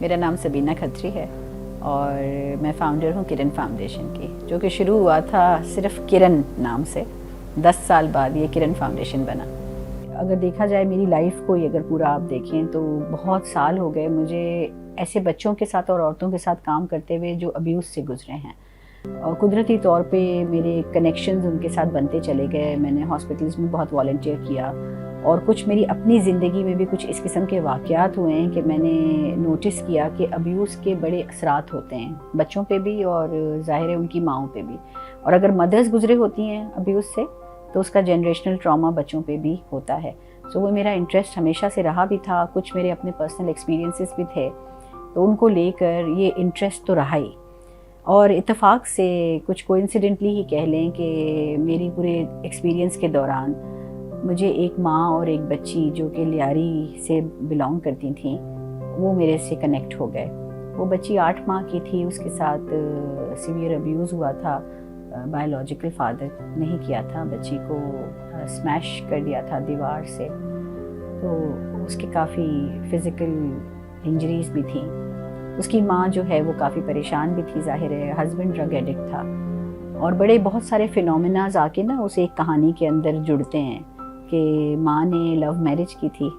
میرا نام سبینہ کھتری ہے اور میں فاؤنڈر ہوں کرن فاؤنڈیشن کی، جو کہ شروع ہوا تھا صرف کرن نام سے. 10 سال بعد یہ کرن فاؤنڈیشن بنا. اگر دیکھا جائے میری لائف کو اگر پورا آپ دیکھیں تو بہت سال ہو گئے مجھے ایسے بچوں کے ساتھ اور عورتوں کے ساتھ کام کرتے ہوئے جو ابیوز سے گزرے ہیں، اور قدرتی طور پہ میرے کنیکشنز ان کے ساتھ بنتے چلے گئے. میں نے ہاسپٹلز میں بہت والنٹیئر کیا، اور کچھ میری اپنی زندگی میں بھی کچھ اس قسم کے واقعات ہوئے ہیں کہ میں نے نوٹس کیا کہ ابیوز کے بڑے اثرات ہوتے ہیں بچوں پہ بھی اور ظاہر ہے ان کی ماؤں پہ بھی. اور اگر مدرز گزرے ہوتی ہیں ابیوز سے تو اس کا جنریشنل ٹراما بچوں پہ بھی ہوتا ہے. سو وہ میرا انٹرسٹ ہمیشہ سے رہا بھی تھا. کچھ میرے اپنے پرسنل ایکسپیرینسز بھی تھے تو ان کو لے کر یہ انٹرسٹ تو رہا ہی. اور اتفاق سے کچھ کوئنسیڈنٹلی ہی کہہ لیں کہ میری پورے ایکسپیرینس کے دوران مجھے ایک ماں اور ایک بچی جو کہ لیاری سے بلانگ کرتی تھیں وہ میرے سے کنیکٹ ہو گئے. وہ بچی 8 ماہ کی تھی، اس کے ساتھ سیویئر ابیوز ہوا تھا. بایولوجیکل فادر نہیں کیا تھا، بچی کو اسمیش کر دیا تھا دیوار سے، تو اس کے کافی فزیکل انجریز بھی تھیں. اس کی ماں جو ہے وہ کافی پریشان بھی تھی، ظاہر ہے ہسبینڈ ڈرگ ایڈکٹ تھا. اور بڑے بہت سارے فینومیناز آ کے نا اس ایک کہانی کے اندر جڑتے ہیں کہ ماں نے لو میرج کی تھی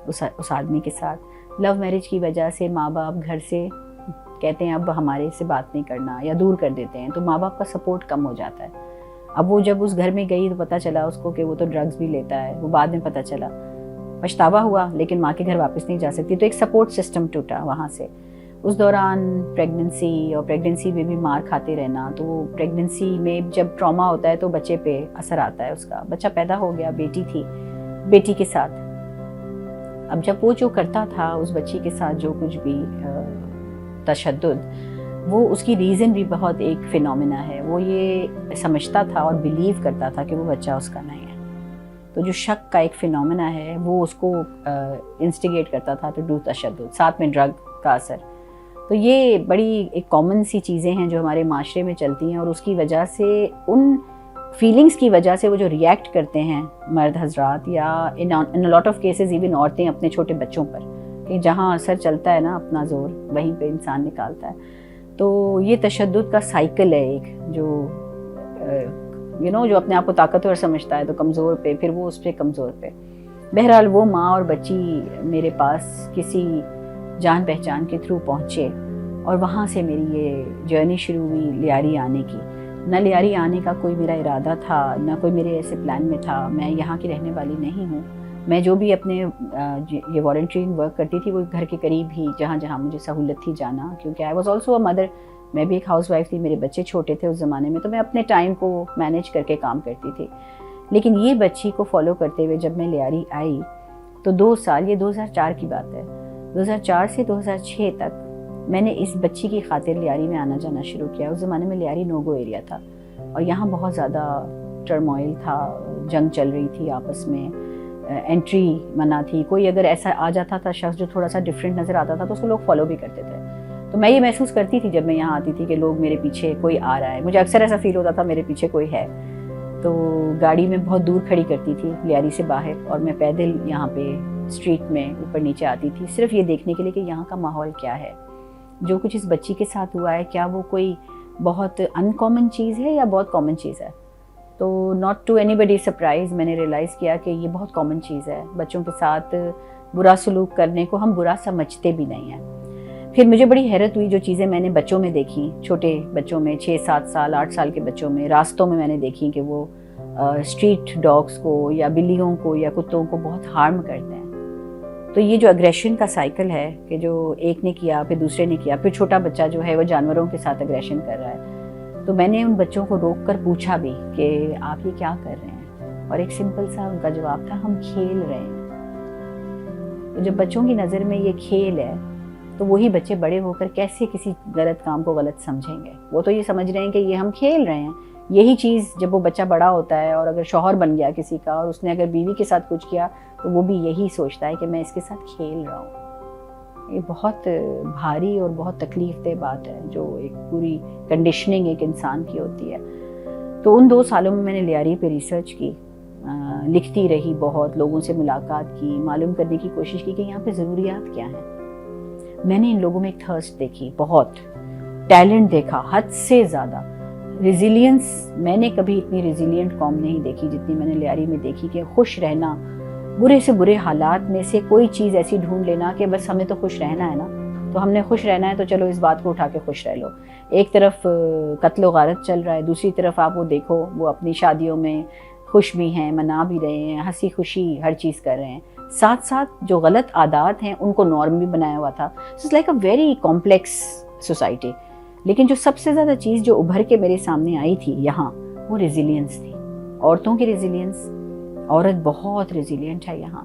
اس آدمی کے ساتھ. لو میرج کی وجہ سے ماں باپ گھر سے کہتے ہیں اب ہمارے سے بات نہیں کرنا یا دور کر دیتے ہیں، تو ماں باپ کا سپورٹ کم ہو جاتا ہے. اب وہ جب اس گھر میں گئی تو پتہ چلا اس کو کہ وہ تو ڈرگز بھی لیتا ہے. وہ بعد میں پتہ چلا، پچھتاوا ہوا، لیکن ماں کے گھر واپس نہیں جا سکتی. تو ایک سپورٹ سسٹم ٹوٹا وہاں سے. اس دوران پریگننسی میں بھی مار کھاتے رہنا. تو وہ پریگننسی میں جب ٹراما ہوتا ہے تو بچے پہ اثر آتا ہے اس کا. بچہ پیدا ہو گیا، بیٹی تھی، بیٹی کے ساتھ اب جب وہ جو کرتا تھا اس بچی کے ساتھ جو کچھ بھی تشدد، وہ اس کی ریزن بھی بہت ایک فینومینا ہے. وہ یہ سمجھتا تھا اور بیلیو کرتا تھا کہ وہ بچہ اس کا نہیں ہے. تو جو شک کا ایک فینومینا ہے وہ اس کو انسٹیگیٹ کرتا تھا ٹو ڈو تشدد، ساتھ میں ڈرگ کا اثر. تو یہ بڑی ایک کامن سی چیزیں ہیں جو ہمارے معاشرے میں چلتی ہیں، اور اس کی وجہ سے ان فیلنگز کی وجہ سے وہ جو ریئیکٹ کرتے ہیں مرد حضرات یا ان لاٹ آف کیسز ایون عورتیں اپنے چھوٹے بچوں پر، کہ جہاں اثر چلتا ہے نا اپنا زور وہیں پہ انسان نکالتا ہے. تو یہ تشدد کا سائیکل ہے ایک، جو جو اپنے آپ کو طاقتور سمجھتا ہے تو کمزور پہ، پھر وہ اس پہ کمزور پہ. بہرحال وہ ماں اور بچی میرے پاس کسی جان پہچان کے تھرو پہنچے، اور وہاں سے میری یہ جرنی شروع ہوئی لیاری آنے کی. نہ لیاری آنے کا کوئی میرا ارادہ تھا، نہ کوئی میرے ایسے پلان میں تھا. میں یہاں کی رہنے والی نہیں ہوں. میں جو بھی اپنے یہ والنٹیئرنگ ورک کرتی تھی وہ گھر کے قریب ہی جہاں جہاں مجھے سہولت تھی جانا، کیونکہ I was also a mother. میں بھی ایک ہاؤس وائف تھی، میرے بچے چھوٹے تھے اس زمانے میں، تو میں اپنے ٹائم کو مینیج کر کے کام کرتی تھی. لیکن یہ بچی کو فالو کرتے ہوئے جب میں لیاری آئی تو 2 سال، یہ 2004 کی بات ہے، 2004 سے 2006 تک میں نے اس بچی کی خاطر لیاری میں آنا جانا شروع کیا. اس زمانے میں لیاری نو گو ایریا تھا اور یہاں بہت زیادہ ٹرموائل تھا، جنگ چل رہی تھی آپس میں، انٹری منع تھی. کوئی اگر ایسا آ جاتا تھا شخص جو تھوڑا سا ڈفرینٹ نظر آتا تھا تو اس کو لوگ فالو بھی کرتے تھے. تو میں یہ محسوس کرتی تھی جب میں یہاں آتی تھی کہ لوگ میرے پیچھے کوئی آ رہا ہے. مجھے اکثر ایسا فیل ہوتا تھا میرے پیچھے کوئی ہے. تو گاڑی میں بہت دور کھڑی کرتی تھی لیاری سے باہر، اور میں پیدل یہاں پہ اسٹریٹ میں اوپر نیچے آتی تھی صرف یہ دیکھنے کے لیے کہ یہاں کا ماحول کیا ہے، جو کچھ اس بچی کے ساتھ ہوا ہے کیا وہ کوئی بہت ان کامن چیز ہے یا بہت کامن چیز ہے. تو not to anybody surprise میں نے ریئلائز کیا کہ یہ بہت کامن چیز ہے. بچوں کے ساتھ برا سلوک کرنے کو ہم برا سمجھتے بھی نہیں ہیں. پھر مجھے بڑی حیرت ہوئی جو چیزیں میں نے بچوں میں دیکھیں، چھوٹے بچوں میں، 6-7 سال 8 سال کے بچوں میں، راستوں میں نے دیکھی کہ وہ اسٹریٹ ڈاگس کو یا بلیوں کو یا کتوں کو بہت ہارم کرتے ہیں. تو یہ جو اگریشن کا سائیکل ہے کہ جو ایک نے کیا پھر دوسرے نے کیا، پھر چھوٹا بچہ جو ہے وہ جانوروں کے ساتھ اگریشن کر رہا ہے. تو میں نے ان بچوں کو روک کر پوچھا بھی کہ آپ یہ کیا کر رہے ہیں، اور ایک سمپل سا ان کا جواب تھا ہم کھیل رہے ہیں. تو جب بچوں کی نظر میں یہ کھیل ہے تو وہی بچے بڑے ہو کر کیسے کسی غلط کام کو غلط سمجھیں گے. وہ تو یہ سمجھ رہے ہیں کہ یہ ہم کھیل رہے ہیں. یہی چیز جب وہ بچہ بڑا ہوتا ہے اور اگر شوہر بن گیا کسی کا اور اس نے اگر بیوی کے ساتھ کچھ کیا تو وہ بھی یہی سوچتا ہے کہ میں اس کے ساتھ کھیل رہا ہوں. یہ بہت بھاری اور بہت تکلیف دہ بات ہے جو ایک پوری کنڈیشننگ ایک انسان کی ہوتی ہے. تو ان 2 سالوں میں نے لیاری پہ ریسرچ کی، لکھتی رہی، بہت لوگوں سے ملاقات کی، معلوم کرنے کی کوشش کی کہ یہاں پہ ضروریات کیا ہیں. میں نے ان لوگوں میں ایک تھرسٹ دیکھی، بہت ٹیلنٹ دیکھا حد سے زیادہ، ریزیلینس. میں نے کبھی اتنی ریزیلینٹ قوم نہیں دیکھی جتنی میں نے لیاری میں دیکھی، کہ خوش رہنا، برے سے برے حالات میں سے کوئی چیز ایسی ڈھونڈ لینا کہ بس ہمیں تو خوش رہنا ہے نا، تو ہم نے خوش رہنا ہے تو چلو اس بات کو اٹھا کے خوش رہ لو. ایک طرف قتل و غارت چل رہا ہے، دوسری طرف آپ وہ دیکھو وہ اپنی شادیوں میں خوش بھی ہیں، منا بھی رہے ہیں، ہنسی خوشی ہر چیز کر رہے ہیں، ساتھ ساتھ جو غلط عادات ہیں ان کو نارم بھی بنایا ہوا تھا. It's like a very complex society. لیکن جو سب سے زیادہ چیز جو ابھر کے میرے سامنے آئی تھی یہاں، وہ ریزیلینس تھی، عورتوں کی ریزیلینس. عورت بہت ریزیلینٹ ہے یہاں،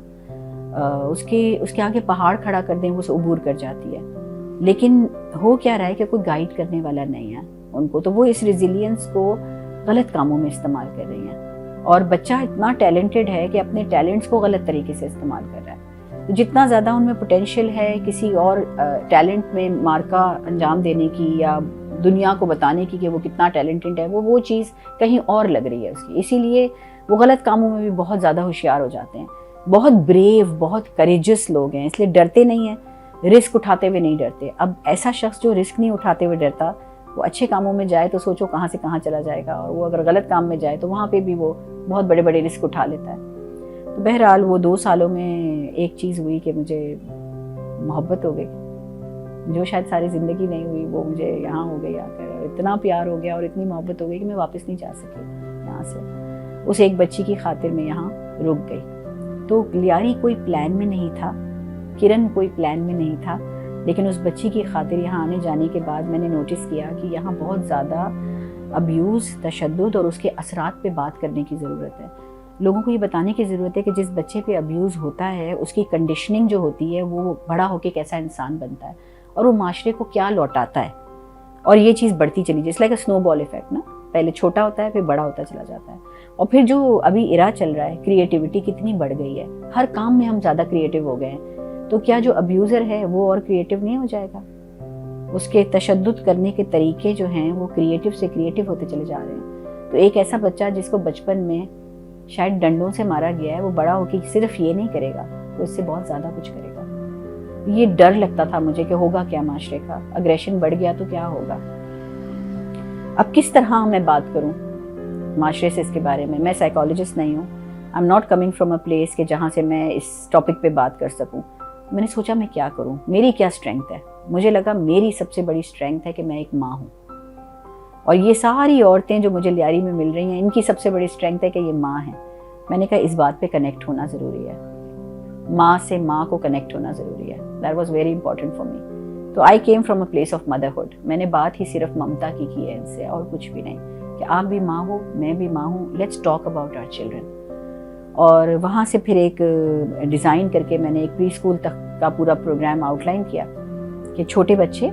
اس کے آگے پہاڑ کھڑا کر دیں وہ اسے عبور کر جاتی ہے. لیکن ہو کیا رہا ہے کہ کوئی گائیڈ کرنے والا نہیں ہے ان کو، تو وہ اس ریزیلینس کو غلط کاموں میں استعمال کر رہی ہیں. اور بچہ اتنا ٹیلنٹڈ ہے کہ اپنے ٹیلنٹس کو غلط طریقے سے استعمال کر رہا ہے. تو جتنا زیادہ ان میں پوٹینشیل ہے کسی اور ٹیلنٹ میں مارکا انجام دینے کی یا دنیا کو بتانے کی کہ وہ کتنا ٹیلنٹڈ ہے، وہ چیز کہیں اور لگ رہی ہے اس کی. اسی لیے وہ غلط کاموں میں بھی بہت زیادہ ہوشیار ہو جاتے ہیں. بہت بریو، بہت کریجس لوگ ہیں، اس لیے ڈرتے نہیں ہیں، رسک اٹھاتے ہوئے نہیں ڈرتے. اب ایسا شخص جو رسک نہیں اٹھاتے ہوئے ڈرتا، وہ اچھے کاموں میں جائے تو سوچو کہاں سے کہاں چلا جائے گا، اور وہ اگر غلط کام میں جائے تو وہاں پہ بھی وہ بہت بڑے بڑے رسک اٹھا لیتا ہے. تو بہرحال وہ 2 سالوں میں ایک چیز ہوئی کہ مجھے محبت ہو گئی، جو شاید ساری زندگی نہیں ہوئی وہ مجھے یہاں ہو گئی آ کر. اتنا پیار ہو گیا اور اتنی محبت ہو گئی کہ میں واپس نہیں جا سکی یہاں سے. اس ایک بچی کی خاطر میں یہاں رک گئی. تو لیاری کوئی پلان میں نہیں تھا، کرن کوئی پلان میں نہیں تھا، لیکن اس بچی کی خاطر یہاں آنے جانے کے بعد میں نے نوٹس کیا کہ یہاں بہت زیادہ ابیوز، تشدد اور اس کے اثرات پہ بات کرنے کی ضرورت ہے. لوگوں کو یہ بتانے کی ضرورت ہے کہ جس بچے پہ ابیوز ہوتا ہے اس کی کنڈیشننگ جو ہوتی ہے وہ بڑا ہو کے کیسا انسان بنتا ہے اور وہ معاشرے کو کیا لوٹاتا ہے. اور یہ چیز بڑھتی چلی جائے، لائک اے سنو بال ایفیکٹ نا، پہلے چھوٹا ہوتا ہے پھر بڑا ہوتا چلا جاتا ہے. اور پھر جو ابھی ایرا چل رہا ہے، کریٹیوٹی کتنی بڑھ گئی ہے، ہر کام میں ہم زیادہ کریٹیو ہو گئے ہیں. تو کیا جو ابیوزر ہے وہ اور کریٹیو نہیں ہو جائے گا؟ اس کے تشدد کرنے کے طریقے جو ہیں وہ کریٹیو سے کریٹیو ہوتے چلے جا رہے ہیں. تو ایک ایسا بچہ جس کو بچپن میں شاید ڈنڈوں سے مارا گیا ہے، وہ بڑا ہو کے صرف یہ نہیں کرے گا، وہ اس سے بہت زیادہ کچھ کرے گا. یہ ڈر لگتا تھا مجھے کہ ہوگا کیا معاشرے کا، اگریشن بڑھ گیا تو کیا ہوگا. اب کس طرح میں بات کروں معاشرے سے اس کے بارے میں سائیکالوجسٹ نہیں ہوں. آئی am not coming from a place کہ جہاں سے میں اس ٹاپک پہ بات کر سکوں. میں نے سوچا میں کیا کروں، میری کیا اسٹرینگتھ ہے. مجھے لگا میری سب سے بڑی اسٹرینگتھ ہے کہ میں ایک ماں ہوں، اور یہ ساری عورتیں جو مجھے لیاری میں مل رہی ہیں ان کی سب سے بڑی اسٹرینگتھ ہے کہ یہ ماں ہیں. میں نے کہا اس بات پہ کنیکٹ ہونا ضروری ہے، ماں سے ماں کو کنیکٹ ہونا ضروری ہے. That was very important for me. تو I came from a place of motherhood. میں نے بات ہی صرف ممتا کی ہے ان سے، اور کچھ بھی نہیں، کہ آپ بھی ماں ہو، میں بھی ماں ہوں، let's talk about our children. اور وہاں سے پھر ایک ڈیزائن کر کے میں نے ایک پری اسکول تک کا پورا پروگرام آؤٹ لائن کیا کہ چھوٹے بچے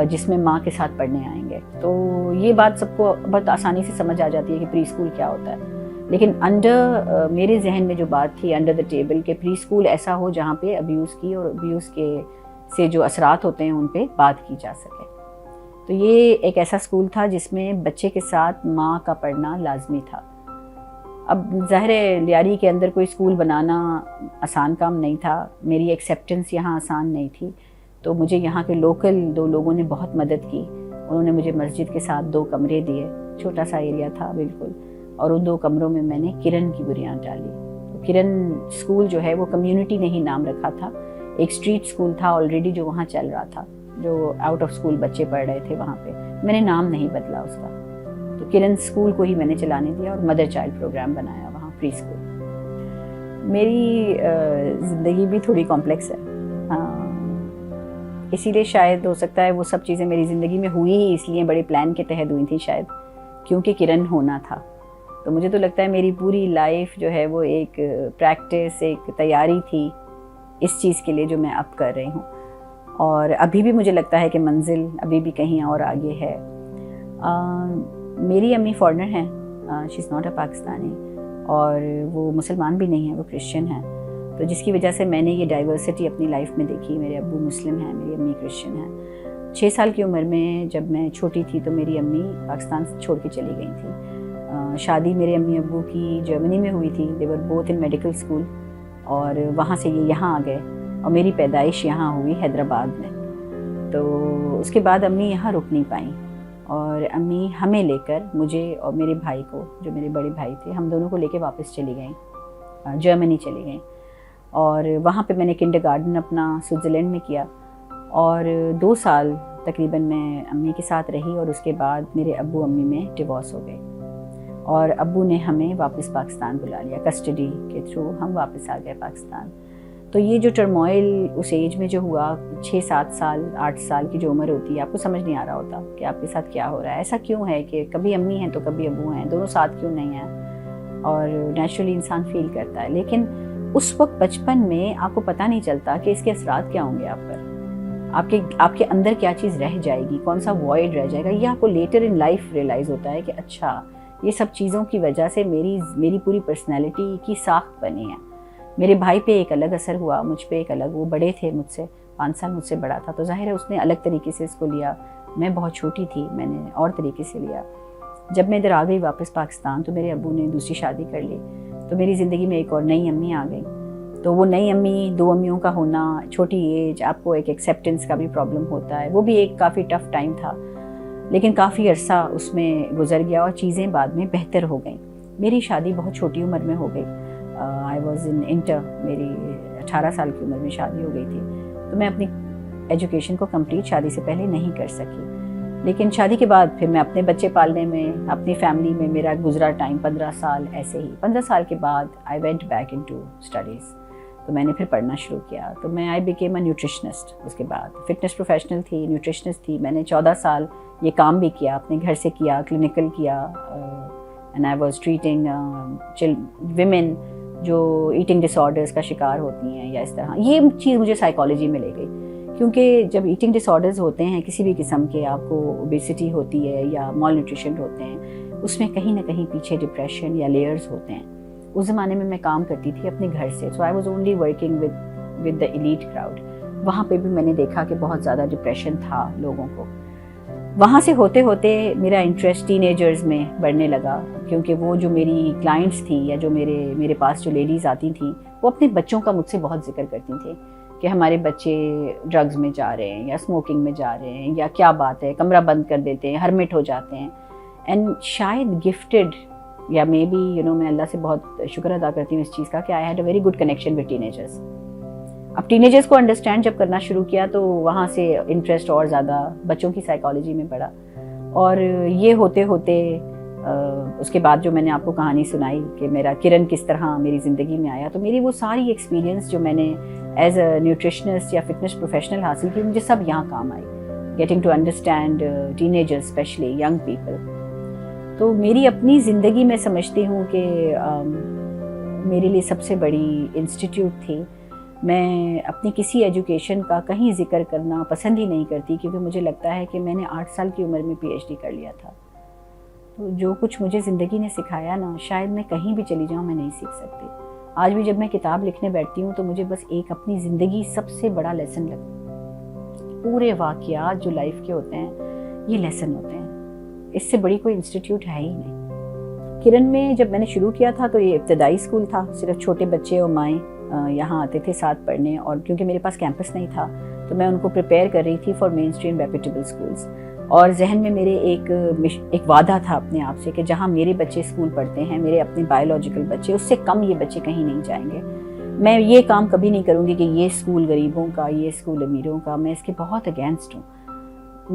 جس میں ماں کے ساتھ پڑھنے آئیں گے. تو یہ بات سب کو بہت آسانی سے سمجھ آ جاتی ہے کہ پری اسکول کیا ہوتا ہے. لیکن میرے ذہن میں جو بات تھی انڈر دا ٹیبل کہ پری اسکول ایسا ہو جہاں پہ ابیوز کی اور ابیوز کے سے جو اثرات ہوتے ہیں ان پہ بات کی جا سکے. تو یہ ایک ایسا اسکول تھا جس میں بچے کے ساتھ ماں کا پڑھنا لازمی تھا. اب ظاہر ہے لیاری کے اندر کوئی اسکول بنانا آسان کام نہیں تھا، میری ایکسیپٹنس یہاں آسان نہیں تھی. تو مجھے یہاں کے لوکل 2 لوگوں نے بہت مدد کی. انہوں نے مجھے مسجد کے ساتھ 2 کمرے دیے، چھوٹا سا ایریا تھا بالکل، اور ان 2 کمروں میں میں نے کرن کی بنیاد ڈالی. تو کرن اسکول جو ہے وہ کمیونٹی نے ہی نام رکھا تھا. ایک اسٹریٹ اسکول تھا آلریڈی جو وہاں چل رہا تھا، جو آؤٹ آف اسکول بچے پڑھ رہے تھے وہاں پہ. میں نے نام نہیں بدلا اس کا. تو کرن اسکول کو ہی میں نے چلانے دیا اور مدر چائلڈ پروگرام بنایا وہاں پری اسکول. میری زندگی بھی تھوڑی کمپلیکس ہے، اسی لیے شاید ہو سکتا ہے وہ سب چیزیں میری زندگی میں ہوئی ہی اس لیے بڑے پلان کے تحت ہوئی تھیں شاید، کیونکہ کرن ہونا تھا. تو مجھے تو لگتا ہے میری پوری لائف جو ہے وہ ایک پریکٹس، ایک تیاری تھی اس چیز کے لیے جو میں اب کر رہی ہوں. اور ابھی بھی مجھے لگتا ہے کہ منزل ابھی بھی کہیں اور آگے ہے. میری امی فارنر ہیں، شی از ناٹ اے پاکستانی، اور وہ مسلمان بھی نہیں ہیں، وہ کرسچن ہیں. تو جس کی وجہ سے میں نے یہ ڈائیورسٹی اپنی لائف میں دیکھی. میرے ابو مسلم ہیں، میری امی کرسچن ہیں. 6 سال کی عمر میں جب میں چھوٹی تھی تو میری امی پاکستان سے چھوڑ کے چلی گئی تھیں. شادی میرے امی ابو کی جرمنی میں ہوئی تھی. They were both in medical school, اور وہاں سے یہ یہاں آ گئے، اور میری پیدائش یہاں ہوئی حیدرآباد میں. تو اس کے بعد امی یہاں رک نہیں پائیں اور امی ہمیں لے کر, مجھے اور میرے بھائی کو, جو میرے بڑے بھائی تھے, ہم دونوں کو لے کے واپس چلی گئیں, جرمنی چلی گئیں. اور وہاں پہ میں نے کنڈر گارڈن اپنا سوئٹزرلینڈ میں کیا اور 2 سال تقریباً میں امی کے ساتھ رہی. اور اس کے بعد میرے ابو امی میں ڈیورس ہو گئے اور ابو نے ہمیں واپس پاکستان بلا لیا. کسٹڈی کے تھرو ہم واپس آ گئے پاکستان. تو یہ جو ٹرموائل اس ایج میں جو ہوا, 6-7 سال 8 سال کی جو عمر ہوتی ہے, آپ کو سمجھ نہیں آ رہا ہوتا کہ آپ کے ساتھ کیا ہو رہا ہے. ایسا کیوں ہے کہ کبھی امی ہیں تو کبھی ابو ہیں, دونوں ساتھ کیوں نہیں ہیں, اور نیچرلی انسان فیل کرتا ہے. لیکن اس وقت بچپن میں آپ کو پتہ نہیں چلتا کہ اس کے اثرات کیا ہوں گے آپ پر, آپ کے اندر کیا چیز رہ جائے گی, کون سا وائڈ رہ جائے گا. یہ آپ کو لیٹر ان لائف ریئلائز ہوتا ہے کہ اچھا یہ سب چیزوں کی وجہ سے میری پوری پرسنالٹی کی ساخت بنی ہے. میرے بھائی پہ ایک الگ اثر ہوا, مجھ پہ ایک الگ. وہ بڑے تھے مجھ سے, 5 سال مجھ سے بڑا تھا, تو ظاہر ہے اس نے الگ طریقے سے اس کو لیا. میں بہت چھوٹی تھی, میں نے اور طریقے سے لیا. جب میں ادھر آ گئی واپس پاکستان تو میرے ابو نے دوسری شادی کر لی, تو میری زندگی میں ایک اور نئی امی آ گئی. تو وہ نئی امی, 2 امیوں کا ہونا, چھوٹی ایج, آپ کو ایک ایکسیپٹنس کا بھی پرابلم ہوتا ہے. وہ بھی ایک کافی ٹف ٹائم تھا, لیکن کافی عرصہ اس میں گزر گیا اور چیزیں بعد میں بہتر ہو گئیں. میری شادی بہت چھوٹی عمر میں ہو گئی. آئی واز ان انٹر, میری 18 سال کی عمر میں شادی ہو گئی تھی. تو میں اپنی ایجوکیشن کو کمپلیٹ شادی سے پہلے نہیں کر سکی. لیکن شادی کے بعد پھر میں اپنے بچے پالنے میں, اپنی فیملی میں میرا گزرا ٹائم 15 سال ایسے ہی. 15 سال کے بعد I went back into studies. تو میں نے پھر پڑھنا شروع کیا. تو میں آئی بیکیم اے نیوٹریشنسٹ. اس کے بعد فٹنس پروفیشنل تھی, نیوٹریشنسٹ تھی. میں نے 14 سال یہ کام بھی کیا, اپنے گھر سے کیا, کلینکل کیا. And I was treating women جو ایٹنگ ڈس آرڈرز کا شکار ہوتی ہیں یا اس طرح. یہ چیز مجھے سائیکالوجی میں لے گئی, کیونکہ جب ایٹنگ ڈس آرڈرز ہوتے ہیں کسی بھی قسم کے, آپ کو اوبیسٹی ہوتی ہے یا مال نیوٹریشن ہوتے ہیں, اس میں کہیں نہ کہیں پیچھے ڈپریشن یا لیئرز ہوتے ہیں. اس زمانے میں کام کرتی تھی اپنے گھر سے, so I was only working with the elite crowd. وہاں پہ بھی میں نے دیکھا کہ بہت زیادہ ڈپریشن تھا لوگوں کو. وہاں سے ہوتے ہوتے میرا انٹرسٹ ٹین ایجرز میں بڑھنے لگا, کیونکہ وہ جو میری کلائنٹس تھیں یا جو میرے پاس جو لیڈیز آتی تھیں, وہ اپنے بچوں کا مجھ سے بہت ذکر کرتی تھیں کہ ہمارے بچے ڈرگز میں جا رہے ہیں یا اسموکنگ میں جا رہے ہیں, یا کیا بات ہے, کمرہ بند کر دیتے ہیں, ہرمٹ ہو جاتے ہیں. اینڈ شاید گفٹیڈ یا مے بی میں اللہ سے بہت شکر ادا کرتی ہوں اس چیز کا کہ I had a very good connection with ten agers. اب ٹین ایجرز کو انڈرسٹینڈ جب کرنا شروع کیا تو وہاں سے انٹرسٹ اور زیادہ بچوں کی سائیکالوجی میں بڑھا. اور یہ ہوتے ہوتے اس کے بعد جو میں نے آپ کو کہانی سنائی کہ میرا کرن کس طرح میری زندگی میں آیا, تو میری وہ ساری ایکسپیرینس جو میں نے ایز اے نیوٹریشنسٹ یا فٹنس پروفیشنل حاصل کی, مجھے سب یہاں کام آئی. Getting to understand teenagers especially young people. تو میری اپنی زندگی میں سمجھتی ہوں کہ میرے لیے سب سے بڑی انسٹیٹیوٹ تھی. میں اپنی کسی ایجوکیشن کا کہیں ذکر کرنا پسند ہی نہیں کرتی, کیونکہ مجھے لگتا ہے کہ میں نے 8 سال کی عمر میں PhD کر لیا تھا. تو جو کچھ مجھے زندگی نے سکھایا نا, شاید میں کہیں بھی چلی جاؤں میں نہیں سیکھ سکتی. آج بھی جب میں کتاب لکھنے بیٹھتی ہوں تو مجھے بس ایک اپنی زندگی سب سے بڑا لیسن لگتا ہے. پورے واقعات جو لائف کے ہوتے ہیں یہ لیسن ہوتے ہیں, اس سے بڑی کوئی انسٹیٹیوٹ ہے ہی نہیں. کرن میں جب میں نے شروع کیا تھا تو یہ ابتدائی اسکول تھا, صرف چھوٹے بچے اور مائیں یہاں آتے تھے ساتھ پڑھنے. اور کیونکہ میرے پاس کیمپس نہیں تھا تو میں ان کو پریپیئر کر رہی تھی for mainstream reputable schools. اور ذہن میں میرے ایک وعدہ تھا اپنے آپ سے کہ جہاں میرے بچے اسکول پڑھتے ہیں, میرے اپنے بایولوجیکل بچے, اس سے کم یہ بچے کہیں نہیں جائیں گے. میں یہ کام کبھی نہیں کروں گی کہ یہ اسکول غریبوں کا, یہ اسکول امیروں کا. میں اس کے بہت اگینسٹ ہوں.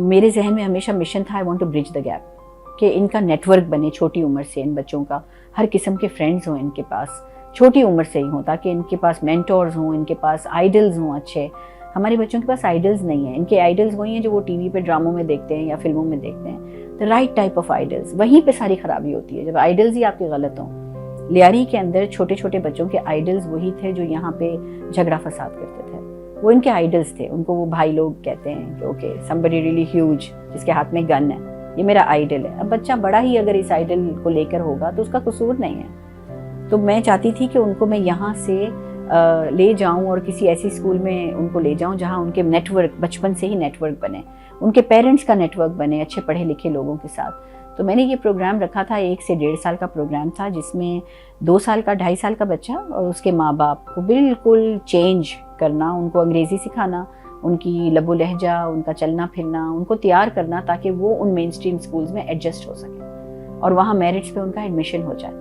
میرے ذہن میں ہمیشہ مشن تھا, I want to bridge the gap, کہ ان کا نیٹ ورک بنے چھوٹی عمر سے. ان بچوں کا ہر قسم کے فرینڈز ہوں ان کے پاس, چھوٹی عمر سے ہی ہوں, تاکہ ان کے پاس مینٹورز ہوں, ان کے پاس آئیڈلز ہوں اچھے. ہمارے بچوں کے پاس آئیڈلز نہیں ہیں. ان کے آئیڈلز وہی ہیں جو وہ ٹی وی پہ ڈراموں میں دیکھتے ہیں یا فلموں میں دیکھتے ہیں. The right type of idols. وہیں پہ ساری خرابی ہوتی ہے جب آئیڈلز ہی آپ کے غلط ہوں. لیاری کے اندر چھوٹے چھوٹے بچوں کے آئیڈلز وہی تھے جو یہاں پہ جھگڑا فساد کرتے تھے. وہ ان کے آئیڈلز تھے. ان کو وہ بھائی لوگ کہتے ہیں کہ اوکے somebody really huge جس کے ہاتھ میں گن ہے, یہ میرا آئیڈل ہے. اب بچہ بڑا ہی اگر اس آئیڈل کو لے کر ہوگا تو اس کا قصور نہیں ہے. تو میں چاہتی تھی کہ ان کو میں یہاں سے لے جاؤں اور کسی ایسی اسکول میں ان کو لے جاؤں جہاں ان کے نیٹ ورک بچپن سے ہی نیٹ ورک بنے, ان کے پیرنٹس کا نیٹ ورک بنے اچھے پڑھے لکھے لوگوں کے ساتھ. تو میں نے یہ پروگرام رکھا تھا, 1 سے 1.5 سال کا پروگرام تھا, جس میں 2 سال کا 2.5 سال کا بچہ اور اس کے ماں باپ کو بالکل چینج کرنا, ان کو انگریزی سکھانا, ان کی لب و لہجہ, ان کا چلنا پھرنا, ان کو تیار کرنا تاکہ وہ ان مین اسٹریم اسکولز میں ایڈجسٹ ہو سکے اور وہاں میرٹس پہ ان کا ایڈمیشن ہو جائے.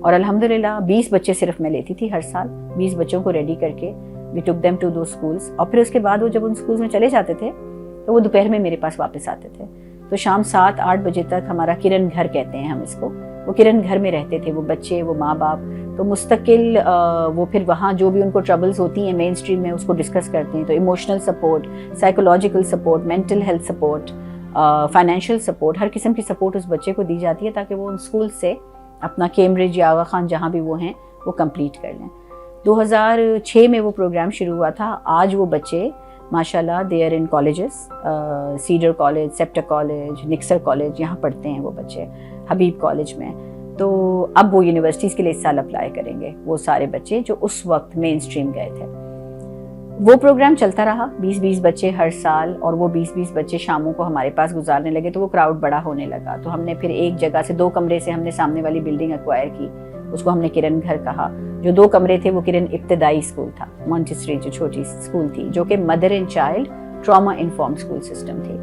اور الحمدللہ 20 بچے صرف میں لیتی تھی ہر سال, 20 بچوں کو ریڈی کر کے وی ٹک دیم ٹو دوز اسکولس. اور پھر اس کے بعد وہ جب ان اسکولس میں چلے جاتے تھے تو وہ دوپہر میں میرے پاس واپس آتے تھے. تو شام 7-8 بجے تک ہمارا کرن گھر کہتے ہیں ہم اس کو, وہ کرن گھر میں رہتے تھے وہ بچے, وہ ماں باپ. تو مستقل وہ پھر وہاں جو بھی ان کو ٹربلز ہوتی ہیں مین اسٹریم میں اس کو ڈسکس کرتے ہیں. تو emotional support, psychological support, mental health support, financial support, ہر قسم کی سپورٹ اس بچے کو دی جاتی ہے تاکہ وہ ان اسکول سے اپنا کیمبرج یا آغا خان جہاں بھی وہ ہیں وہ کمپلیٹ کر لیں. 2006 میں وہ پروگرام شروع ہوا تھا. آج وہ بچے ماشاءاللہ they are in colleges, Cedar college, Sceptre college, Nixor college, یہاں پڑھتے ہیں وہ بچے, حبیب کالج میں. تو اب وہ یونیورسٹیز کے لیے اس سال اپلائی کریں گے وہ سارے بچے جو اس وقت مین اسٹریم گئے تھے. وہ پروگرام چلتا رہا, 20-20 بچے ہر سال, اور وہ 20-20 بچے شاموں کو ہمارے پاس گزارنے لگے تو وہ کراؤڈ بڑا ہونے لگا. تو ہم نے پھر ایک جگہ سے 2 کمرے سے ہم نے سامنے والی بلڈنگ ایکوائر کی, اس کو ہم نے کرن گھر کہا. جو 2 کمرے تھے وہ کرن ابتدائی اسکول تھا, مونٹیسری جو چھوٹی اسکول تھی جو کہ mother and child trauma inform school system تھی.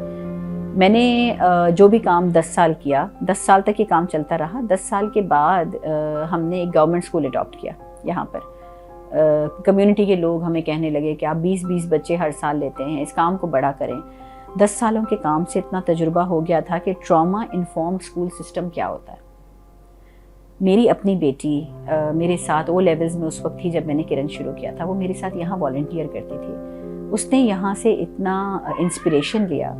میں نے جو بھی کام 10 سال کیا, 10 سال تک یہ کام چلتا رہا. 10 سال کے بعد ہم نے ایک گورنمنٹ اسکول اڈاپٹ کیا یہاں پر. کمیونٹی کے لوگ ہمیں کہنے لگے کہ آپ 20-20 بچے ہر سال لیتے ہیں, اس کام کو بڑا کریں. 10 سالوں کے کام سے اتنا تجربہ ہو گیا تھا کہ ٹراما انفارم اسکول سسٹم کیا ہوتا ہے. میری اپنی بیٹی میرے ساتھ او لیولز میں اس وقت تھی جب میں نے کرن شروع کیا تھا, وہ میرے ساتھ یہاں والنٹیئر کرتی تھی. اس نے یہاں سے اتنا انسپریشن لیا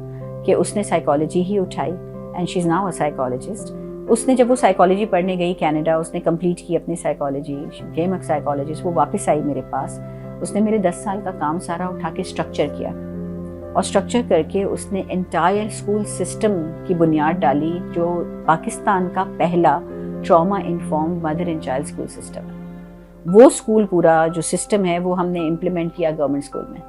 کہ اس نے سائیکالوجی ہی اٹھائی, and she is now a psychologist. اس نے جب وہ سائیکالوجی پڑھنے گئی کینیڈا, اس نے کمپلیٹ کی اپنی سائیکالوجی, بکیم اے سائیکالوجسٹ. وہ واپس آئی میرے پاس, اس نے میرے 10 سال کا کام سارا اٹھا کے اسٹرکچر کیا, اور اسٹرکچر کر کے اس نے انٹائر اسکول سسٹم کی بنیاد ڈالی جو پاکستان کا پہلا trauma inform mother and child school system ہے. وہ اسکول پورا جو سسٹم ہے وہ ہم نے امپلیمنٹ کیا گورنمنٹ اسکول میں.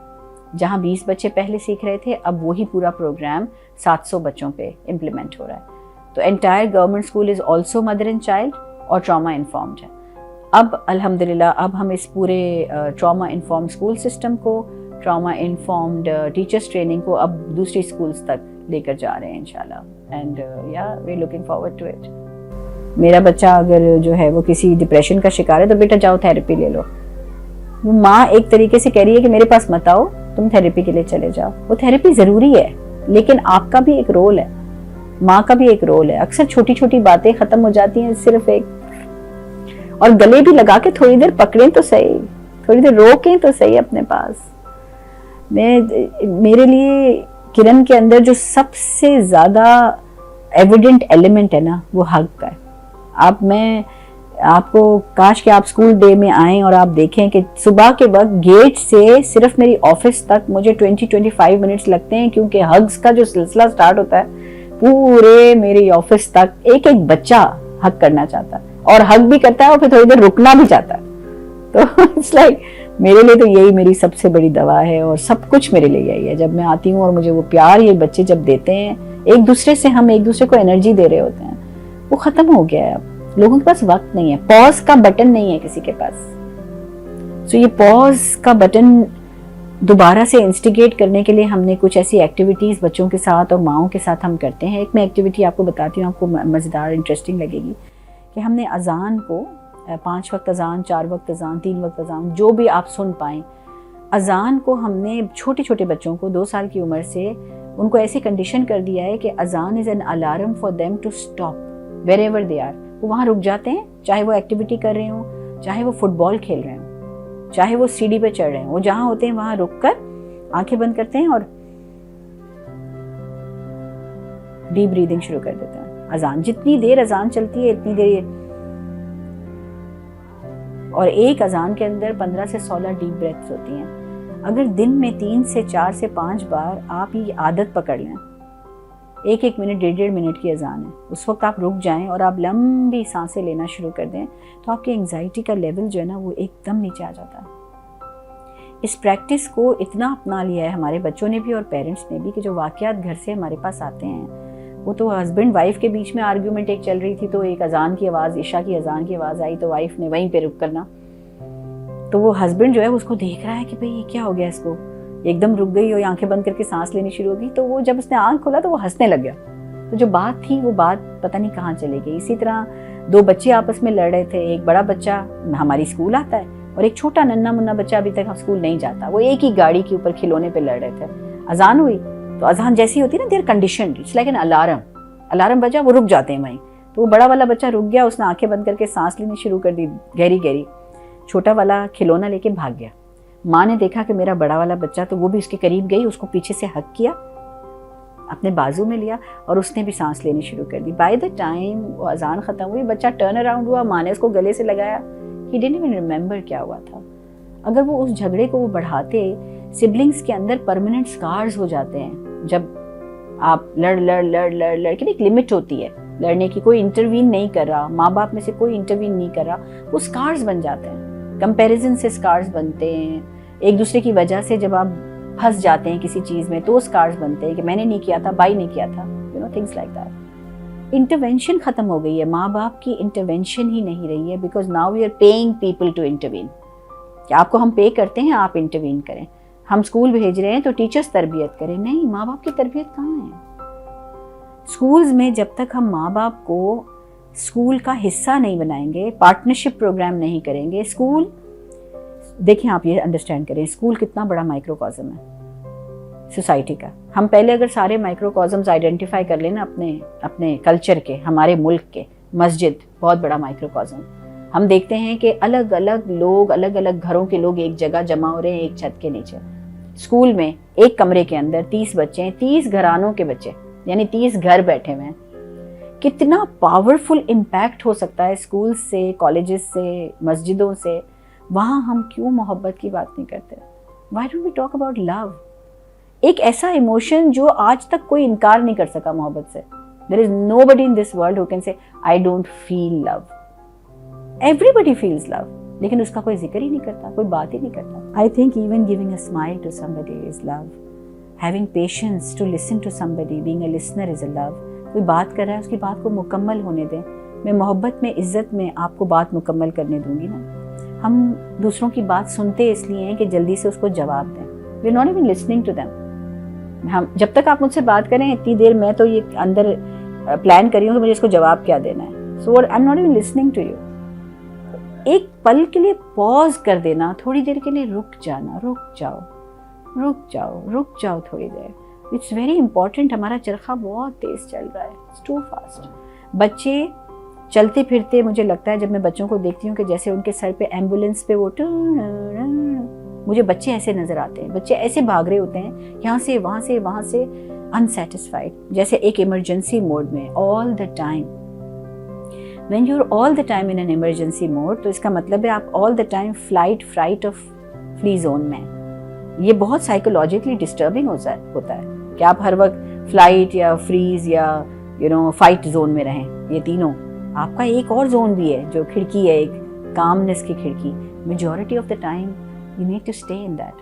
جہاں 20 بچے پہلے سیکھ رہے تھے, اب وہی پورا پروگرام 700 بچوں پہ امپلیمنٹ ہو رہا ہے. تو entire government school is also mother and child اور ٹراما انفارمڈ ہے. اب الحمدللہ اب ہم اس پورے ٹراما انفارم اسکول سسٹم کو, ٹراما انفارمڈ ٹیچرس ٹریننگ کو اب دوسری اسکولس تک لے کر جا رہے ہیں انشاءاللہ. And yeah we looking forward to it. میرا بچہ اگر جو ہے وہ کسی ڈپریشن کا شکار ہے تو بیٹا جاؤ تھیراپی لے لو. وہ ماں ایک طریقے سے کہہ رہی ہے کہ میرے پاس مت آؤ, تم تھیراپی کے لیے چلے جاؤ. وہ تھیراپی ضروری ہے, لیکن آپ کا بھی ایک رول ہے, ماں کا بھی ایک رول ہے. اکثر چھوٹی چھوٹی باتیں ختم ہو جاتی ہیں صرف ایک, اور گلے بھی لگا کے تھوڑی دیر پکڑیں تو صحیح, تھوڑی دیر روکیں تو صحیح اپنے پاس. میرے لیے کرن کے اندر جو سب سے زیادہ ایویڈنٹ ایلیمنٹ ہے نا وہ ہگ کا ہے. میں آپ کو کاش کہ آپ اسکول ڈے میں آئیں اور آپ دیکھیں کہ صبح کے وقت گیٹ سے صرف میری آفس تک مجھے 20-25 منٹس لگتے ہیں, کیونکہ ہگز کا جو سلسلہ سٹارٹ ہوتا ہے پورے میری آفس تک ایک ایک بچہ ہگ کرنا چاہتا ہے, اور ہگ بھی کرتا ہے اور پھر تھوڑی دیر رکنا بھی چاہتا ہے. تو اٹس لائک میرے لیے تو یہی میری سب سے بڑی دوا ہے, اور سب کچھ میرے لیے یہی ہے. جب میں آتی ہوں اور مجھے وہ پیار یہ بچے جب دیتے ہیں, ایک دوسرے سے ہم ایک دوسرے کو انرجی دے رہے ہوتے ہیں, وہ ختم ہو گیا ہے. اب لوگوں کے پاس وقت نہیں ہے, پاز کا بٹن نہیں ہے کسی کے پاس. سو یہ پاز کا بٹن دوبارہ سے انسٹیگیٹ کرنے کے لیے ہم نے کچھ ایسی ایکٹیویٹیز بچوں کے ساتھ اور ماؤں کے ساتھ ہم کرتے ہیں. ایک میں ایکٹیویٹی آپ کو بتاتی ہوں, آپ کو مزیدار انٹرسٹنگ لگے گی, کہ ہم نے اذان کو 5 وقت اذان, 4 وقت اذان, 3 وقت اذان, جو بھی آپ سن پائیں, اذان کو ہم نے چھوٹے چھوٹے بچوں کو 2 سال کی عمر سے ان کو ایسی کنڈیشن کر دیا ہے کہ اذان is an alarm for them to stop wherever they are. وہ وہاں رک جاتے ہیں, چاہے وہ ایکٹیویٹی کر رہے ہوں, چاہے وہ فٹ بال کھیل رہے ہوں, چاہے وہ سیڑھی پہ چڑھ رہے ہیں, وہ جہاں ہوتے ہیں وہاں رک کر آنکھیں بند کرتے ہیں اور ڈیپ بریدنگ شروع کر دیتے ہیں. اذان جتنی دیر اذان چلتی ہے اتنی دیر, اور ایک اذان کے اندر 15 سے 16 ڈیپ بریتھس ہوتی ہیں. اگر دن میں 3 سے 4 سے 5 بار آپ یہ عادت پکڑ لیں, 1 منٹ 1.5 منٹ کی اذان ہے, اس وقت آپ رک جائیں اور آپ لمبی سانسیں لینا شروع کر دیں, تو آپ کی انگزائٹی کا لیول جو ہے نا وہ ایک دم نیچے آ جاتا ہے. اس پریکٹس کو اتنا اپنا لیا ہے ہمارے بچوں نے بھی اور پیرنٹس نے بھی, کہ جو واقعات گھر سے ہمارے پاس آتے ہیں, وہ تو ہسبینڈ وائف کے بیچ میں آرگیومنٹ ایک چل رہی تھی, تو ایک اذان کی آواز, عشاء کی اذان کی آواز آئی, تو وائف نے وہیں پہ رک کرنا, تو وہ ہسبینڈ جو ہے اس کو دیکھ رہا ہے کہ بھئی یہ کیا ہو گیا اس کو, ایک دم رک گئی اور آنکھیں بند کر کے سانس لینی شروع ہو گئی. تو وہ جب اس نے آنکھ کھولا تو وہ ہنسنے لگ گیا. تو جو بات تھی وہ بات پتہ نہیں کہاں چلی گئی. اسی طرح 2 بچے آپس میں لڑ رہے تھے. ایک بڑا بچہ ہماری اسکول آتا ہے اور ایک چھوٹا ننھا منا بچہ ابھی تک اسکول نہیں جاتا. وہ ایک ہی گاڑی کے اوپر کھلونے پہ لڑ رہے تھے. اذان ہوئی تو اذان جیسی ہوتی ہے نا, they are conditioned, it's like an alarm بجا, وہ رک جاتے ہیں وہیں. تو وہ بڑا والا بچہ رک گیا, اس نے آنکھیں بند کر کے سانس لینی شروع کر دی گہری گہری. چھوٹا والا کھلونا لے کے بھاگ گیا. ماں نے دیکھا کہ میرا بڑا والا بچہ, تو وہ بھی اس کے قریب گئی, اس کو پیچھے سے ہگ کیا, اپنے بازو میں لیا اور اس نے بھی سانس لینی شروع کر دی. بائی دا ٹائم وہ اذان ختم ہوئی, بچہ ٹرن اراؤنڈ ہوا, ماں نے اس کو گلے سے لگایا. ہی ڈڈنٹ ایون ریممبر کیا ہوا تھا. اگر وہ اس جھگڑے کو وہ بڑھاتے, سبلنگس کے اندر پرماننٹ سکارز ہو جاتے ہیں. جب آپ لڑ کے ایک لمٹ ہوتی ہے لڑنے کی, کوئی انٹروین نہیں کر رہا, ماں باپ میں سے کوئی انٹروین نہیں کر رہا, وہ سکارز بن جاتے ہیں. کمپیریزن سے سکارز بنتے ہیں, ایک دوسرے کی وجہ سے جب آپ پھنس جاتے ہیں کسی چیز میں تو سکارز بنتے ہیں کہ میں نے نہیں کیا تھا, بھائی نے کیا تھا, تھنگس لائک دیٹ. انٹرونشن ختم ہو گئی ہے, ماں باپ کی انٹرونشن ہی نہیں رہی ہے, because now we are paying people to intervene. کہ آپ کو ہم پے کرتے ہیں, آپ انٹروین کریں. ہم اسکول بھیج رہے ہیں تو ٹیچرز تربیت کریں. نہیں, ماں باپ کی تربیت کہاں ہے؟ اسکولز میں جب تک ہم ماں باپ کو اسکول کا حصہ نہیں بنائیں گے, پارٹنرشپ پروگرام نہیں کریں گے. اسکول دیکھیں, آپ یہ انڈرسٹینڈ کریں, اسکول کتنا بڑا مائکروکازم ہے سوسائٹی کا. ہم پہلے اگر سارے مائکروکازمز آئیڈینٹیفائی کر لیں نا اپنے کلچر کے, ہمارے ملک کے, مسجد بہت بڑا مائکروکازم. ہم دیکھتے ہیں کہ الگ الگ لوگ, الگ الگ گھروں کے لوگ ایک جگہ جمع ہو رہے ہیں ایک چھت کے نیچے. اسکول میں ایک کمرے کے اندر 30 بچے ہیں, 30 گھرانوں کے بچے, یعنی 30 گھر بیٹھے ہوئے ہیں. کتنا پاورفل امپیکٹ ہو سکتا ہے اسکول سے, کالجز سے, مسجدوں سے. وہاں ہم کیوں محبت کی بات نہیں کرتے؟ Why don't we talk about love? ایک ایسا ایموشن جو آج تک کوئی انکار نہیں کر سکا محبت سے. دیر از نو بڈی ان this world who can say I don't feel love. Everybody feels love, لیکن اس کا کوئی ذکر ہی نہیں کرتا, کوئی بات ہی نہیں کرتا. I think even giving a smile to somebody is love. Having patience to listen to somebody, being a listener is a love. کوئی بات کر رہا ہے, اس کی بات کو مکمل ہونے دیں. میں محبت میں, عزت میں آپ کو بات مکمل کرنے دوں گی نا. ہم دوسروں کی بات سنتے اس لیے ہیں کہ جلدی سے اس کو جواب دیں. We are not even listening to them. ہم جب تک آپ مجھ سے بات کریں اتنی دیر میں تو یہ اندر پلان کری ہوں کہ مجھے اس کو جواب کیا دینا ہے. So I am not even listening to you. ایک پل کے لیے پاز کر دینا, تھوڑی دیر کے لیے رک جانا, رک جاؤ تھوڑی دیر. It's very important. ہمارا چرخہ بہت تیز چل رہا ہے, اٹس ٹو فاسٹ. بچے چلتے پھرتے, مجھے لگتا ہے جب میں بچوں کو دیکھتی ہوں کہ جیسے ان کے سر پہ ایمبولینس پہ وہ, مجھے بچے ایسے نظر آتے ہیں. بچے ایسے بھاگ رہے ہوتے ہیں یہاں سے وہاں سے انسیٹسفائڈ, جیسے ایک ایمرجنسی موڈ میں all the time. When you're all the time in an emergency mode, تو اس کا مطلب ہے آپ all the time flight, fright اور flee zone میں. یہ بہت سائیکولوجیکلی ڈسٹربنگ ہوتا ہے کہ آپ ہر وقت فلائٹ یا فریز یا فائٹ زون میں رہیں. یہ تینوں. آپ کا ایک اور زون بھی ہے جو کھڑکی ہے, ایک کامنس کی کھڑکی. Majority of the time you need to stay in that.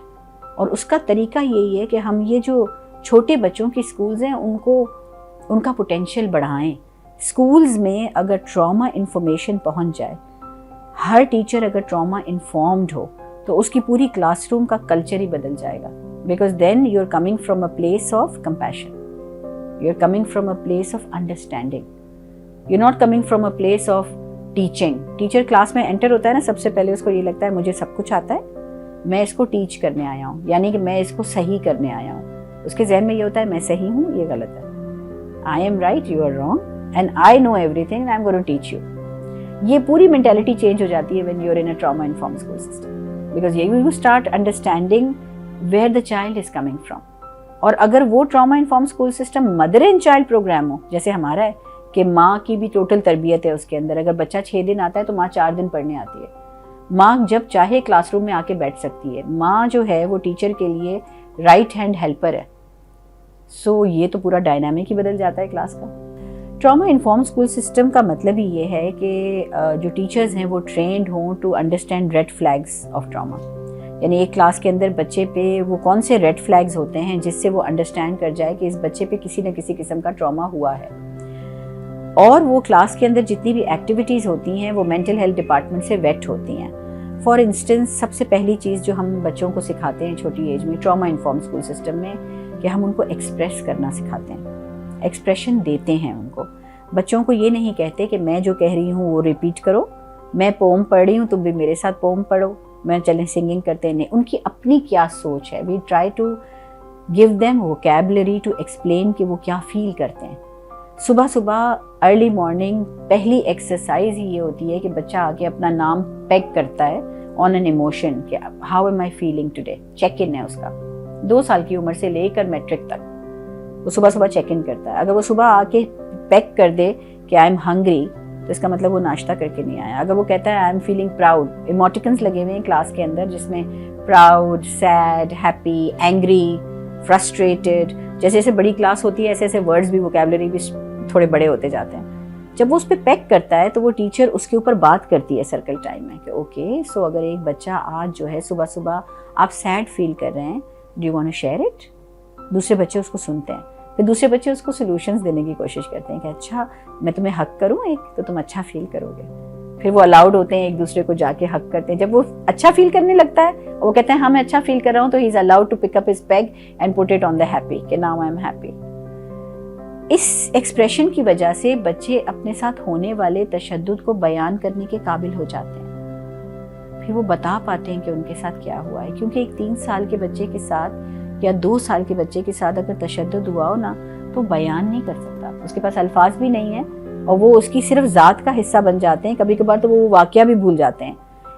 اور اس کا طریقہ یہی ہے کہ ہم یہ جو چھوٹے بچوں کی اسکولز ہیں ان کا پوٹینشیل بڑھائیں. اسکولز میں اگر ٹراما انفارمیشن پہنچ جائے, ہر ٹیچر اگر ٹراما انفارمڈ ہو تو اس کی پوری کلاس روم کا کلچر ہی بدل جائے گا. Because then you are coming from a place of compassion, you are coming from a place of understanding, you not coming from a place of teaching. Teacher class میں enter ہوتا ہے نا, سب سے پہلے اس کو یہ لگتا ہے مجھے سب کچھ آتا ہے, میں اس کو ٹیچ کرنے آیا ہوں, یعنی کہ میں اس کو صحیح کرنے آیا ہوں. اس کے ذہن میں یہ ہوتا ہے میں صحیح ہوں, یہ غلط ہے, I am right, you are wrong, and I know everything and I'm going to teach you. یہ پوری مینٹیلٹی چینج ہو جاتی ہے when you're in a trauma informed school system, because you start understanding where the child is coming from. اور اگر وہ trauma informed school system mother and child program ہو جیسے ہمارا ہے کہ ماں کی بھی ٹوٹل تربیت ہے اس کے اندر. اگر بچہ 6 دن آتا ہے تو ماں 4 دن پڑھنے آتی ہے. ماں جب چاہے کلاس روم میں آ کے بیٹھ سکتی ہے. ماں جو ہے وہ ٹیچر کے لیے رائٹ ہینڈ ہیلپر ہے. سو یہ تو پورا ڈائنامک ہی بدل جاتا ہے کلاس کا. ٹراما انفارم اسکول سسٹم کا مطلب ہی یہ ہے کہ جو ٹیچرز ہیں وہ ٹرینڈ ہوں to understand red flags of trauma. یعنی ایک کلاس کے اندر بچے پہ وہ کون سے ریڈ فلیگز ہوتے ہیں جس سے وہ انڈرسٹینڈ کر جائے کہ اس بچے پہ کسی نہ کسی قسم کا ٹراما ہوا ہے. اور وہ کلاس کے اندر جتنی بھی ایکٹیویٹیز ہوتی ہیں وہ مینٹل ہیلتھ ڈپارٹمنٹ سے ویٹ ہوتی ہیں. فار انسٹنس سب سے پہلی چیز جو ہم بچوں کو سکھاتے ہیں چھوٹی ایج میں ٹراما انفارم اسکول سسٹم میں کہ ہم ان کو ایکسپریس کرنا سکھاتے ہیں, ایکسپریشن دیتے ہیں ان کو. بچوں کو یہ نہیں کہتے کہ میں جو کہہ رہی ہوں وہ ریپیٹ کرو, میں پوم پڑھ رہی ہوں تم بھی میرے ساتھ پوم پڑھو, میں چلیں سنگنگ کرتے ہیں. ان کی اپنی کیا سوچ ہے, we try to give them vocabulary to explain کہ وہ کیا فیل کرتے ہیں. صبح صبح ارلی مارننگ پہلی ایکسرسائز ہی یہ ہوتی ہے کہ بچہ آ کے اپنا نام پیک کرتا ہے آن این ایموشن کہ how am I feeling today. Check in ہے اس کا 2 سال کی عمر سے لے کر میٹرک تک وہ صبح صبح چیک ان کرتا ہے. اگر وہ صبح آ کے پیک کر دے کہ آئی ایم ہنگری تو اس کا مطلب وہ ناشتہ کر کے نہیں آیا. اگر وہ کہتا ہے I am feeling proud, emoticons لگے ہوئے ہیں کلاس کے اندر جس میں proud, sad, happy, angry, frustrated, جیسے جیسے بڑی کلاس ہوتی ہے ایسے ایسے ورڈز بھی ووکیبلری بھی تھوڑے بڑے ہوتے جاتے ہیں. جب وہ اس پہ پیک کرتا ہے تو وہ ٹیچر اس کے اوپر بات کرتی ہے سرکل ٹائم میں کہ اوکے سو اگر ایک بچہ آج جو ہے صبح صبح آپ سیڈ فیل کر رہے ہیں, do you want to share it. دوسرے بچے اس کو سنتے ہیں, پھر دوسرے بچے اس کو سولوشنز دینے کی کوشش کرتے ہیں کہ اچھا میں تمہیں حق کروں ایک تو تم اچھا فیل کرو گے. پھر وہ الاؤڈ ہوتے ہیں ایک دوسرے کو جا کے حق کرتے ہیں. جب وہ اچھا فیل کرنے لگتا ہے اور وہ کہتے ہیں ہاں میں اچھا فیل کر رہا ہوں تو he is allowed to pick up his peg and put it on the happy کہ ناؤ آئی ایم ہیپی. اس ایکسپریشن کی وجہ سے بچے اپنے ساتھ ہونے والے تشدد کو بیان کرنے کے قابل ہو جاتے ہیں. پھر وہ بتا پاتے ہیں کہ ان کے ساتھ کیا ہوا ہے, کیونکہ ایک 3 سال کے بچے کے ساتھ یا 2 سال کے بچے کے ساتھ اگر تشدد ہوا ہو نا تو بیان نہیں کر سکتا, اس کے پاس الفاظ بھی نہیں ہیں اور وہ اس کی صرف ذات کا حصہ بن جاتے ہیں. کبھی کبھار تو وہ واقعہ بھی بھول جاتے ہیں,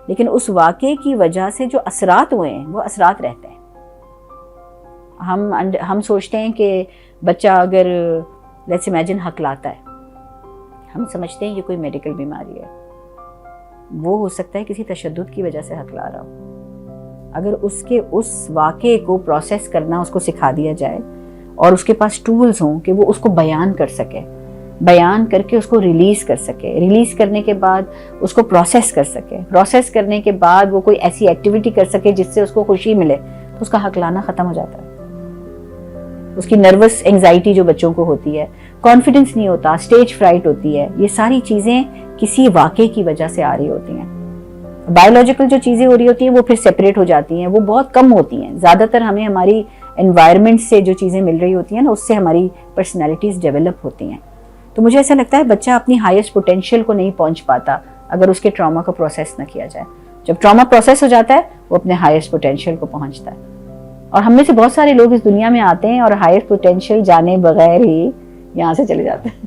لیکن اس واقعے کی وجہ سے جو اثرات ہوئے ہیں وہ اثرات رہتے ہیں. ہم سوچتے ہیں کہ بچہ اگر لیٹس امیجن ہکلاتا ہے, ہم سمجھتے ہیں یہ کوئی میڈیکل بیماری ہے, وہ ہو سکتا ہے کسی تشدد کی وجہ سے ہکلا رہا ہو. اگر اس کے اس واقعے کو پروسیس کرنا اس کو سکھا دیا جائے اور اس کے پاس ٹولز ہوں کہ وہ اس کو بیان کر سکے, بیان کر کے اس کو ریلیز کر سکے, ریلیز کرنے کے بعد اس کو پروسیس کر سکے, پروسیس کرنے کے بعد وہ کوئی ایسی ایکٹیویٹی کر سکے جس سے اس کو خوشی ملے, تو اس کا ہکلانا ختم ہو جاتا ہے. اس کی نروس انگزائٹی جو بچوں کو ہوتی ہے, کانفیڈنس نہیں ہوتا, اسٹیج فرائٹ ہوتی ہے, یہ ساری چیزیں کسی واقعے کی وجہ سے آ رہی ہوتی ہیں. بایولوجیکل جو چیزیں ہو رہی ہوتی ہیں وہ پھر سیپریٹ ہو جاتی ہیں, وہ بہت کم ہوتی ہیں. زیادہ تر ہمیں ہماری انوائرمنٹ سے جو چیزیں مل رہی ہوتی ہیں نا اس سے ہماری پرسنالٹیز ڈیولپ ہوتی ہیں. تو مجھے ایسا لگتا ہے بچہ اپنی ہائیسٹ پوٹینشیل کو نہیں پہنچ پاتا اگر اس کے ٹراما کا پروسیس نہ کیا جائے. جب ٹراما پروسیس ہو جاتا ہے وہ اپنے ہائیسٹ پوٹینشیل کو پہنچتا ہے. اور ہم میں سے بہت سارے لوگ اس دنیا میں آتے ہیں اور ہائیسٹ پوٹینشیل جانے بغیر ہی یہاں سے چلے جاتے ہیں.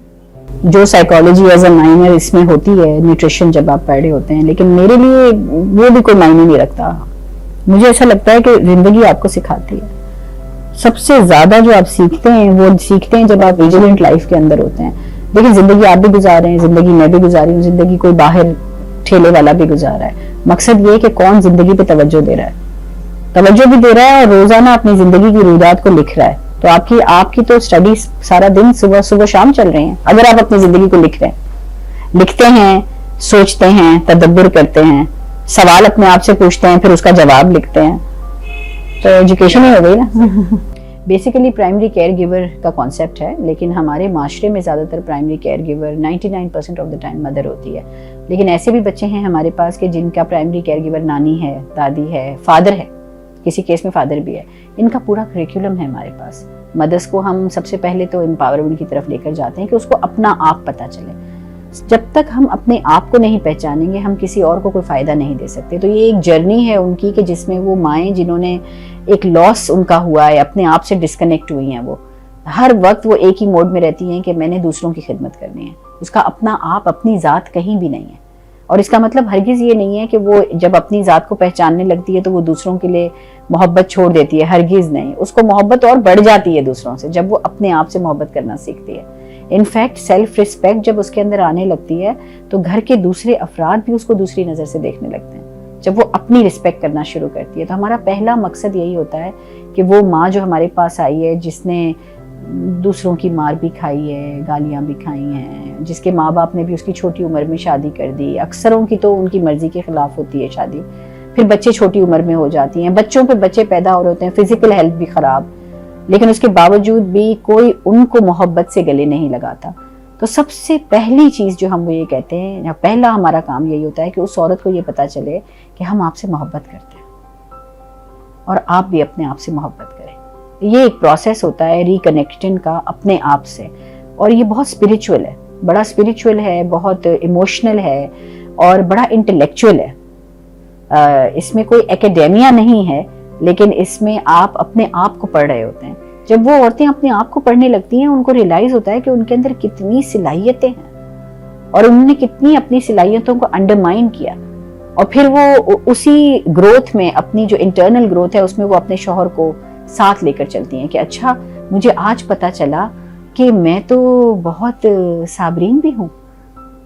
جو سائیکالوجی ایز اے مائنر اس میں ہوتی ہے, نیوٹریشن جب آپ پڑھ رہے ہوتے ہیں, لیکن میرے لیے وہ بھی کوئی معنی نہیں رکھتا. مجھے ایسا لگتا ہے کہ زندگی آپ کو سکھاتی ہے. سب سے زیادہ جو آپ سیکھتے ہیں وہ سیکھتے ہیں جب آپ ویجیلنٹ لائف کے اندر ہوتے ہیں. لیکن زندگی آپ بھی گزار رہے ہیں, زندگی میں بھی گزاری ہوں, زندگی کوئی باہر ٹھیلے والا بھی گزار رہا ہے. مقصد یہ کہ کون زندگی پہ توجہ دے رہا ہے, توجہ بھی دے رہا ہے اور روزانہ اپنی زندگی کی رویدات کو لکھ رہا ہے. تو آپ کی تو اسٹڈی سارا دن صبح شام چل رہے ہیں. اگر آپ اپنی زندگی کو لکھ رہے ہیں, لکھتے ہیں, سوچتے ہیں, تدبر کرتے ہیں, سوال اپنے آپ سے پوچھتے ہیں, پھر اس کا جواب لکھتے ہیں, تو ایجوکیشن ہی ہو گئی نا. بیسیکلی پرائمری کیئر گیور کا کانسیپٹ ہے, لیکن ہمارے معاشرے میں زیادہ تر primary care giver 99% of the time mother ہوتی ہے. لیکن ایسے بھی بچے ہیں ہمارے پاس کہ جن کا پرائمری کیئر گیور نانی ہے, دادی ہے, فادر ہے, کسی کیس میں فادر بھی ہے. ان کا پورا کریکولم ہے ہمارے پاس. مدرس کو ہم سب سے پہلے تو امپاورمنٹ کی طرف لے کر جاتے ہیں کہ اس کو اپنا آپ پتہ چلے. جب تک ہم اپنے آپ کو نہیں پہچانیں گے ہم کسی اور کو کوئی فائدہ نہیں دے سکتے. تو یہ ایک جرنی ہے ان کی کہ جس میں وہ مائیں جنہوں نے ایک لاس ان کا ہوا ہے, اپنے آپ سے ڈسکنیکٹ ہوئی ہیں, وہ ہر وقت وہ ایک ہی موڈ میں رہتی ہیں کہ میں نے دوسروں کی خدمت کرنی ہے. اس کا اپنا آپ, اپنی ذات کہیں بھی نہیں ہے. اور اس کا مطلب ہرگز یہ نہیں ہے کہ وہ جب اپنی ذات کو پہچاننے لگتی ہے تو وہ دوسروں کے لیے محبت چھوڑ دیتی ہے. ہرگز نہیں. اس کو محبت اور بڑھ جاتی ہے دوسروں سے جب وہ اپنے آپ سے محبت کرنا سیکھتی ہے. انفیکٹ سیلف ریسپیکٹ جب اس کے اندر آنے لگتی ہے تو گھر کے دوسرے افراد بھی اس کو دوسری نظر سے دیکھنے لگتے ہیں جب وہ اپنی رسپیکٹ کرنا شروع کرتی ہے. تو ہمارا پہلا مقصد یہی ہوتا ہے کہ وہ ماں جو ہمارے پاس آئی ہے, جس نے دوسروں کی مار بھی کھائی ہے, گالیاں بھی کھائی ہیں, جس کے ماں باپ نے بھی اس کی چھوٹی عمر میں شادی کر دی. اکثروں کی تو ان کی مرضی کے خلاف ہوتی ہے شادی, پھر بچے چھوٹی عمر میں ہو جاتی ہیں, بچوں پہ بچے پیدا ہو رہے ہوتے ہیں, فزیکل ہیلتھ بھی خراب, لیکن اس کے باوجود بھی کوئی ان کو محبت سے گلے نہیں لگاتا. تو سب سے پہلی چیز جو ہم وہ یہ کہتے ہیں, یا پہلا ہمارا کام یہی ہوتا ہے کہ اس عورت کو یہ پتا چلے کہ کہ ہم آپ سے محبت کرتے ہیں اور آپ بھی اپنے آپ سے محبت کریں. یہ ایک پروسیس ہوتا ہے ریکنیکشن کا اپنے آپ سے, اور یہ بہت اسپریچول ہے, بڑا اسپریچول ہے, بہت ایموشنل ہے اور بڑا انٹلیکچوئل ہے. اس میں کوئی اکیڈیمیا نہیں ہے, لیکن اس میں آپ اپنے آپ کو پڑھ رہے ہوتے ہیں. جب وہ عورتیں اپنے آپ کو پڑھنے لگتی ہیں, ان کو ریئلائز ہوتا ہے کہ ان کے اندر کتنی صلاحیتیں ہیں اور انہوں نے کتنی اپنی صلاحیتوں کو انڈرمائن کیا, اور پھر وہ اسی گروتھ میں, اپنی جو انٹرنل گروتھ ہے اس میں وہ اپنے شوہر کو ساتھ لے کر چلتی ہیں کہ اچھا مجھے آج پتا چلا کہ میں تو بہت صابرین بھی ہوں,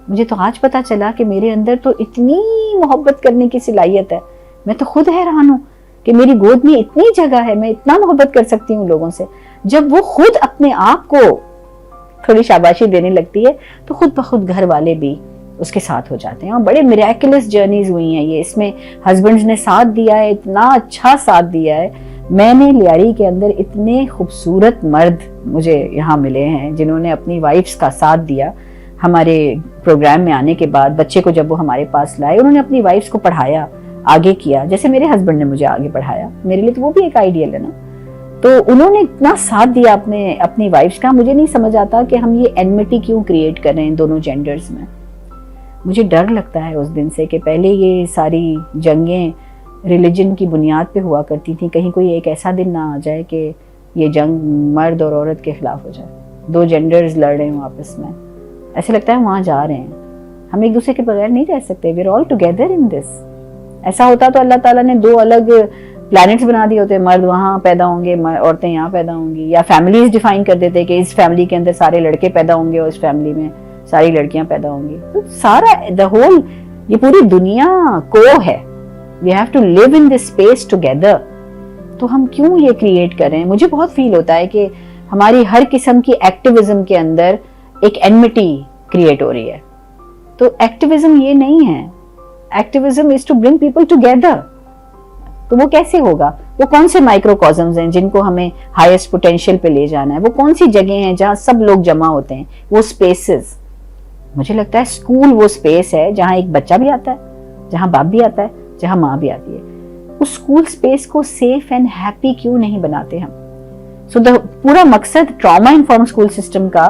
مجھے تو آج پتا چلا کہ میرے اندر تو اتنی محبت کرنے کی صلاحیت ہے, میں تو خود حیران ہوں کہ میری گود میں اتنی جگہ ہے, میں اتنا محبت کر سکتی ہوں لوگوں سے. جب وہ خود اپنے آپ کو تھوڑی شاباشی دینے لگتی ہے تو خود بخود گھر والے بھی اس کے ساتھ ہو جاتے ہیں. اور بڑے میریکلس جرنیز ہوئی ہیں یہ, اس میں ہسبینڈز نے ساتھ دیا ہے, اتنا اچھا ساتھ دیا ہے. میں نے لیاری کے اندر اتنے خوبصورت مرد مجھے یہاں ملے ہیں جنہوں نے اپنی وائفز کا ساتھ دیا. ہمارے پروگرام میں آنے کے بعد بچے کو جب وہ ہمارے پاس لائے, انہوں نے اپنی وائفز کو پڑھایا, آگے کیا, جیسے میرے ہسبینڈ نے مجھے آگے پڑھایا. میرے لیے تو وہ بھی ایک آئیڈیل ہے نا. تو انہوں نے اتنا ساتھ دیا اپنی وائفز کا. مجھے نہیں سمجھ آتا کہ ہم یہ اینمٹی کیوں کریٹ کر رہے ہیں دونوں جینڈرز میں. مجھے ڈر لگتا ہے اس دن سے کہ پہلے یہ ساری جنگیں ریلیجن کی بنیاد پہ ہوا کرتی تھیں, کہیں کوئی ایک ایسا دن نہ آ جائے کہ یہ جنگ مرد اور عورت کے خلاف ہو جائے, دو جینڈرز لڑ رہے ہوں آپس میں. ایسے لگتا ہے وہاں جا رہے ہیں. ہم ایک دوسرے کے بغیر نہیں رہ سکتے. We are all together in this. ایسا ہوتا تو اللہ تعالیٰ نے دو الگ پلانٹس بنا دیے ہوتے, مرد وہاں پیدا ہوں گے, عورتیں یہاں پیدا ہوں گی, یا فیملیز ڈیفائن کر دیتے کہ اس فیملی کے اندر سارے لڑکے پیدا ہوں گے اور اس فیملی میں ساری لڑکیاں پیدا ہوں گی. تو سارا دا ہول, یہ پوری دنیا کو ہے. We have to live in this space together. تو ہم کیوں یہ کریٹ کر رہے ہیں؟ مجھے بہت فیل ہوتا ہے کہ ہماری ہر قسم کی ایکٹیویزم کے اندر ایک اینمٹی کریٹ ہو رہی ہے. تو ایکٹیویزم یہ نہیں ہے. Activism is to bring people together. تو وہ کیسے ہوگا؟ وہ کون سے مائکروکازمز ہیں جن کو ہمیں ہائیسٹ پوٹینشیل پہ لے جانا ہے؟ وہ کون سی جگہیں ہیں جہاں سب لوگ جمع ہوتے ہیں؟ وہ اسپیسز. مجھے لگتا ہے اسکول وہ اسپیس ہے جہاں ایک بچہ بھی آتا ہے, جہاں باپ بھی آتا ہے, جہاں ماں بھی آتی ہے. اس اسکول اسپیس کو سیف اینڈ ہیپی کیوں نہیں بناتے ہم؟ سو پورا مقصد ٹراما انفارم اسکول سسٹم کا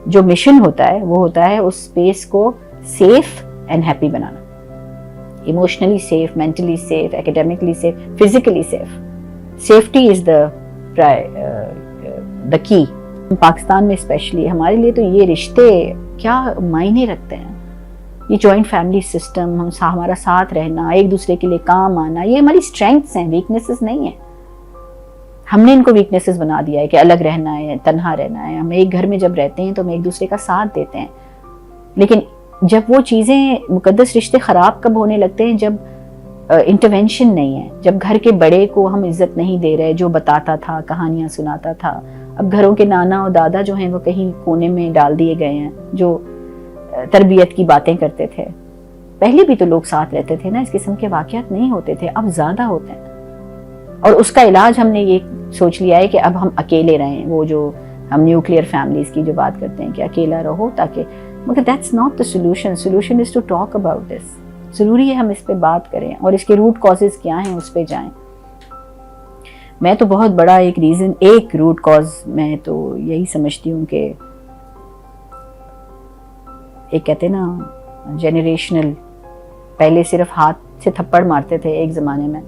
جو مشن ہوتا ہے وہ ہوتا ہے اس اسپیس کو سیف اینڈ ہیپی بنانا. Emotionally safe, mentally safe, academically safe, physically safe. Safety is the key. Pakistan میں اسپیشلی ہمارے لیے تو یہ رشتے کیا معنی رکھتے ہیں. یہ جوائنٹ فیملی سسٹم, ہمارا ساتھ رہنا, ایک دوسرے کے لیے کام آنا, یہ ہماری اسٹرینگس ہیں, ویکنیسز نہیں ہیں. ہم نے ان کو ویکنیسز بنا دیا ہے کہ الگ رہنا ہے, تنہا رہنا ہے. ہم ایک گھر میں جب رہتے ہیں تو ہم ایک دوسرے کا ساتھ دیتے ہیں, لیکن جب وہ چیزیں مقدس رشتے خراب کب ہونے لگتے ہیں؟ جب انٹرونشن نہیں ہے, جب گھر کے بڑے کو ہم عزت نہیں دے رہے, جو بتاتا تھا, کہانیاں سناتا تھا. اب گھروں کے نانا اور دادا جو ہیں وہ کہیں کونے میں ڈال دیے گئے ہیں, جو تربیت کی باتیں کرتے تھے. پہلے بھی تو لوگ ساتھ رہتے تھے نا, اس قسم کے واقعات نہیں ہوتے تھے, اب زیادہ ہوتے ہیں. اور اس کا علاج ہم نے یہ سوچ لیا ہے کہ اب ہم اکیلے رہیں. وہ جو ہم نیوکلیئر فیملیز کی جو بات کرتے ہیں کہ اکیلا رہو تاکہ, مگر that's not the solution. Solution is to talk about this. ضروری ہے ہم اس پہ بات کریں اور اس کے روٹ کازز کیا ہیں اس پہ جائیں. میں تو بہت بڑا ایک روٹ کاز میں تو یہی سمجھتی ہوں کہ ایک کہتے نا جنریشنل, پہلے صرف ہاتھ سے تھپڑ مارتے تھے ایک زمانے میں,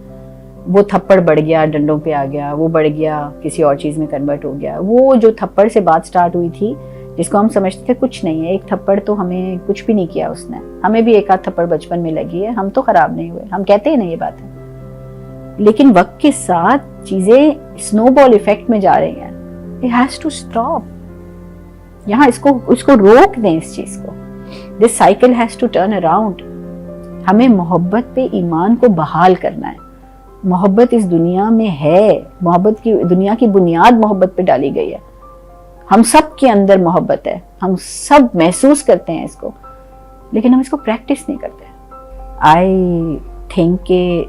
وہ تھپڑ بڑھ گیا, ڈنڈوں پہ آ گیا, وہ بڑھ گیا, کسی اور چیز میں کنورٹ ہو گیا. وہ جو تھپڑ سے بات سٹارٹ ہوئی تھی جس کو ہم سمجھتے تھے کچھ نہیں ہے, ایک تھپڑ تو ہمیں کچھ بھی نہیں کیا اس نے. ہمیں بھی ایک آدھ تھپڑ بچپن میں لگی ہے, ہم تو خراب نہیں ہوئے, ہم کہتے ہیں نا یہ بات ہے. لیکن وقت کے ساتھ چیزیں سنو بال ایفیکٹ میں جا رہی ہیں. It has to stop. یہاں اس کو روک دیں اس چیز کو. This cycle has to turn around. ہمیں محبت پہ ایمان کو بحال کرنا ہے. محبت اس دنیا میں ہے, محبت کی دنیا کی بنیاد محبت پہ ڈالی گئی ہے. ہم سب کے اندر محبت ہے, ہم سب محسوس کرتے ہیں اس کو, لیکن ہم اس کو پریکٹس نہیں کرتے. آئی تھنک کہ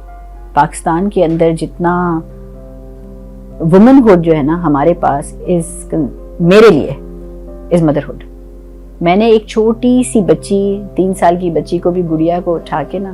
پاکستان کے اندر جتنا وومن ہوڈ جو ہے نا ہمارے پاس, میرے لیے از مدر ہوڈ. میں نے ایک چھوٹی سی بچی, 3 سال کی بچی کو بھی, گڑیا کو اٹھا کے نا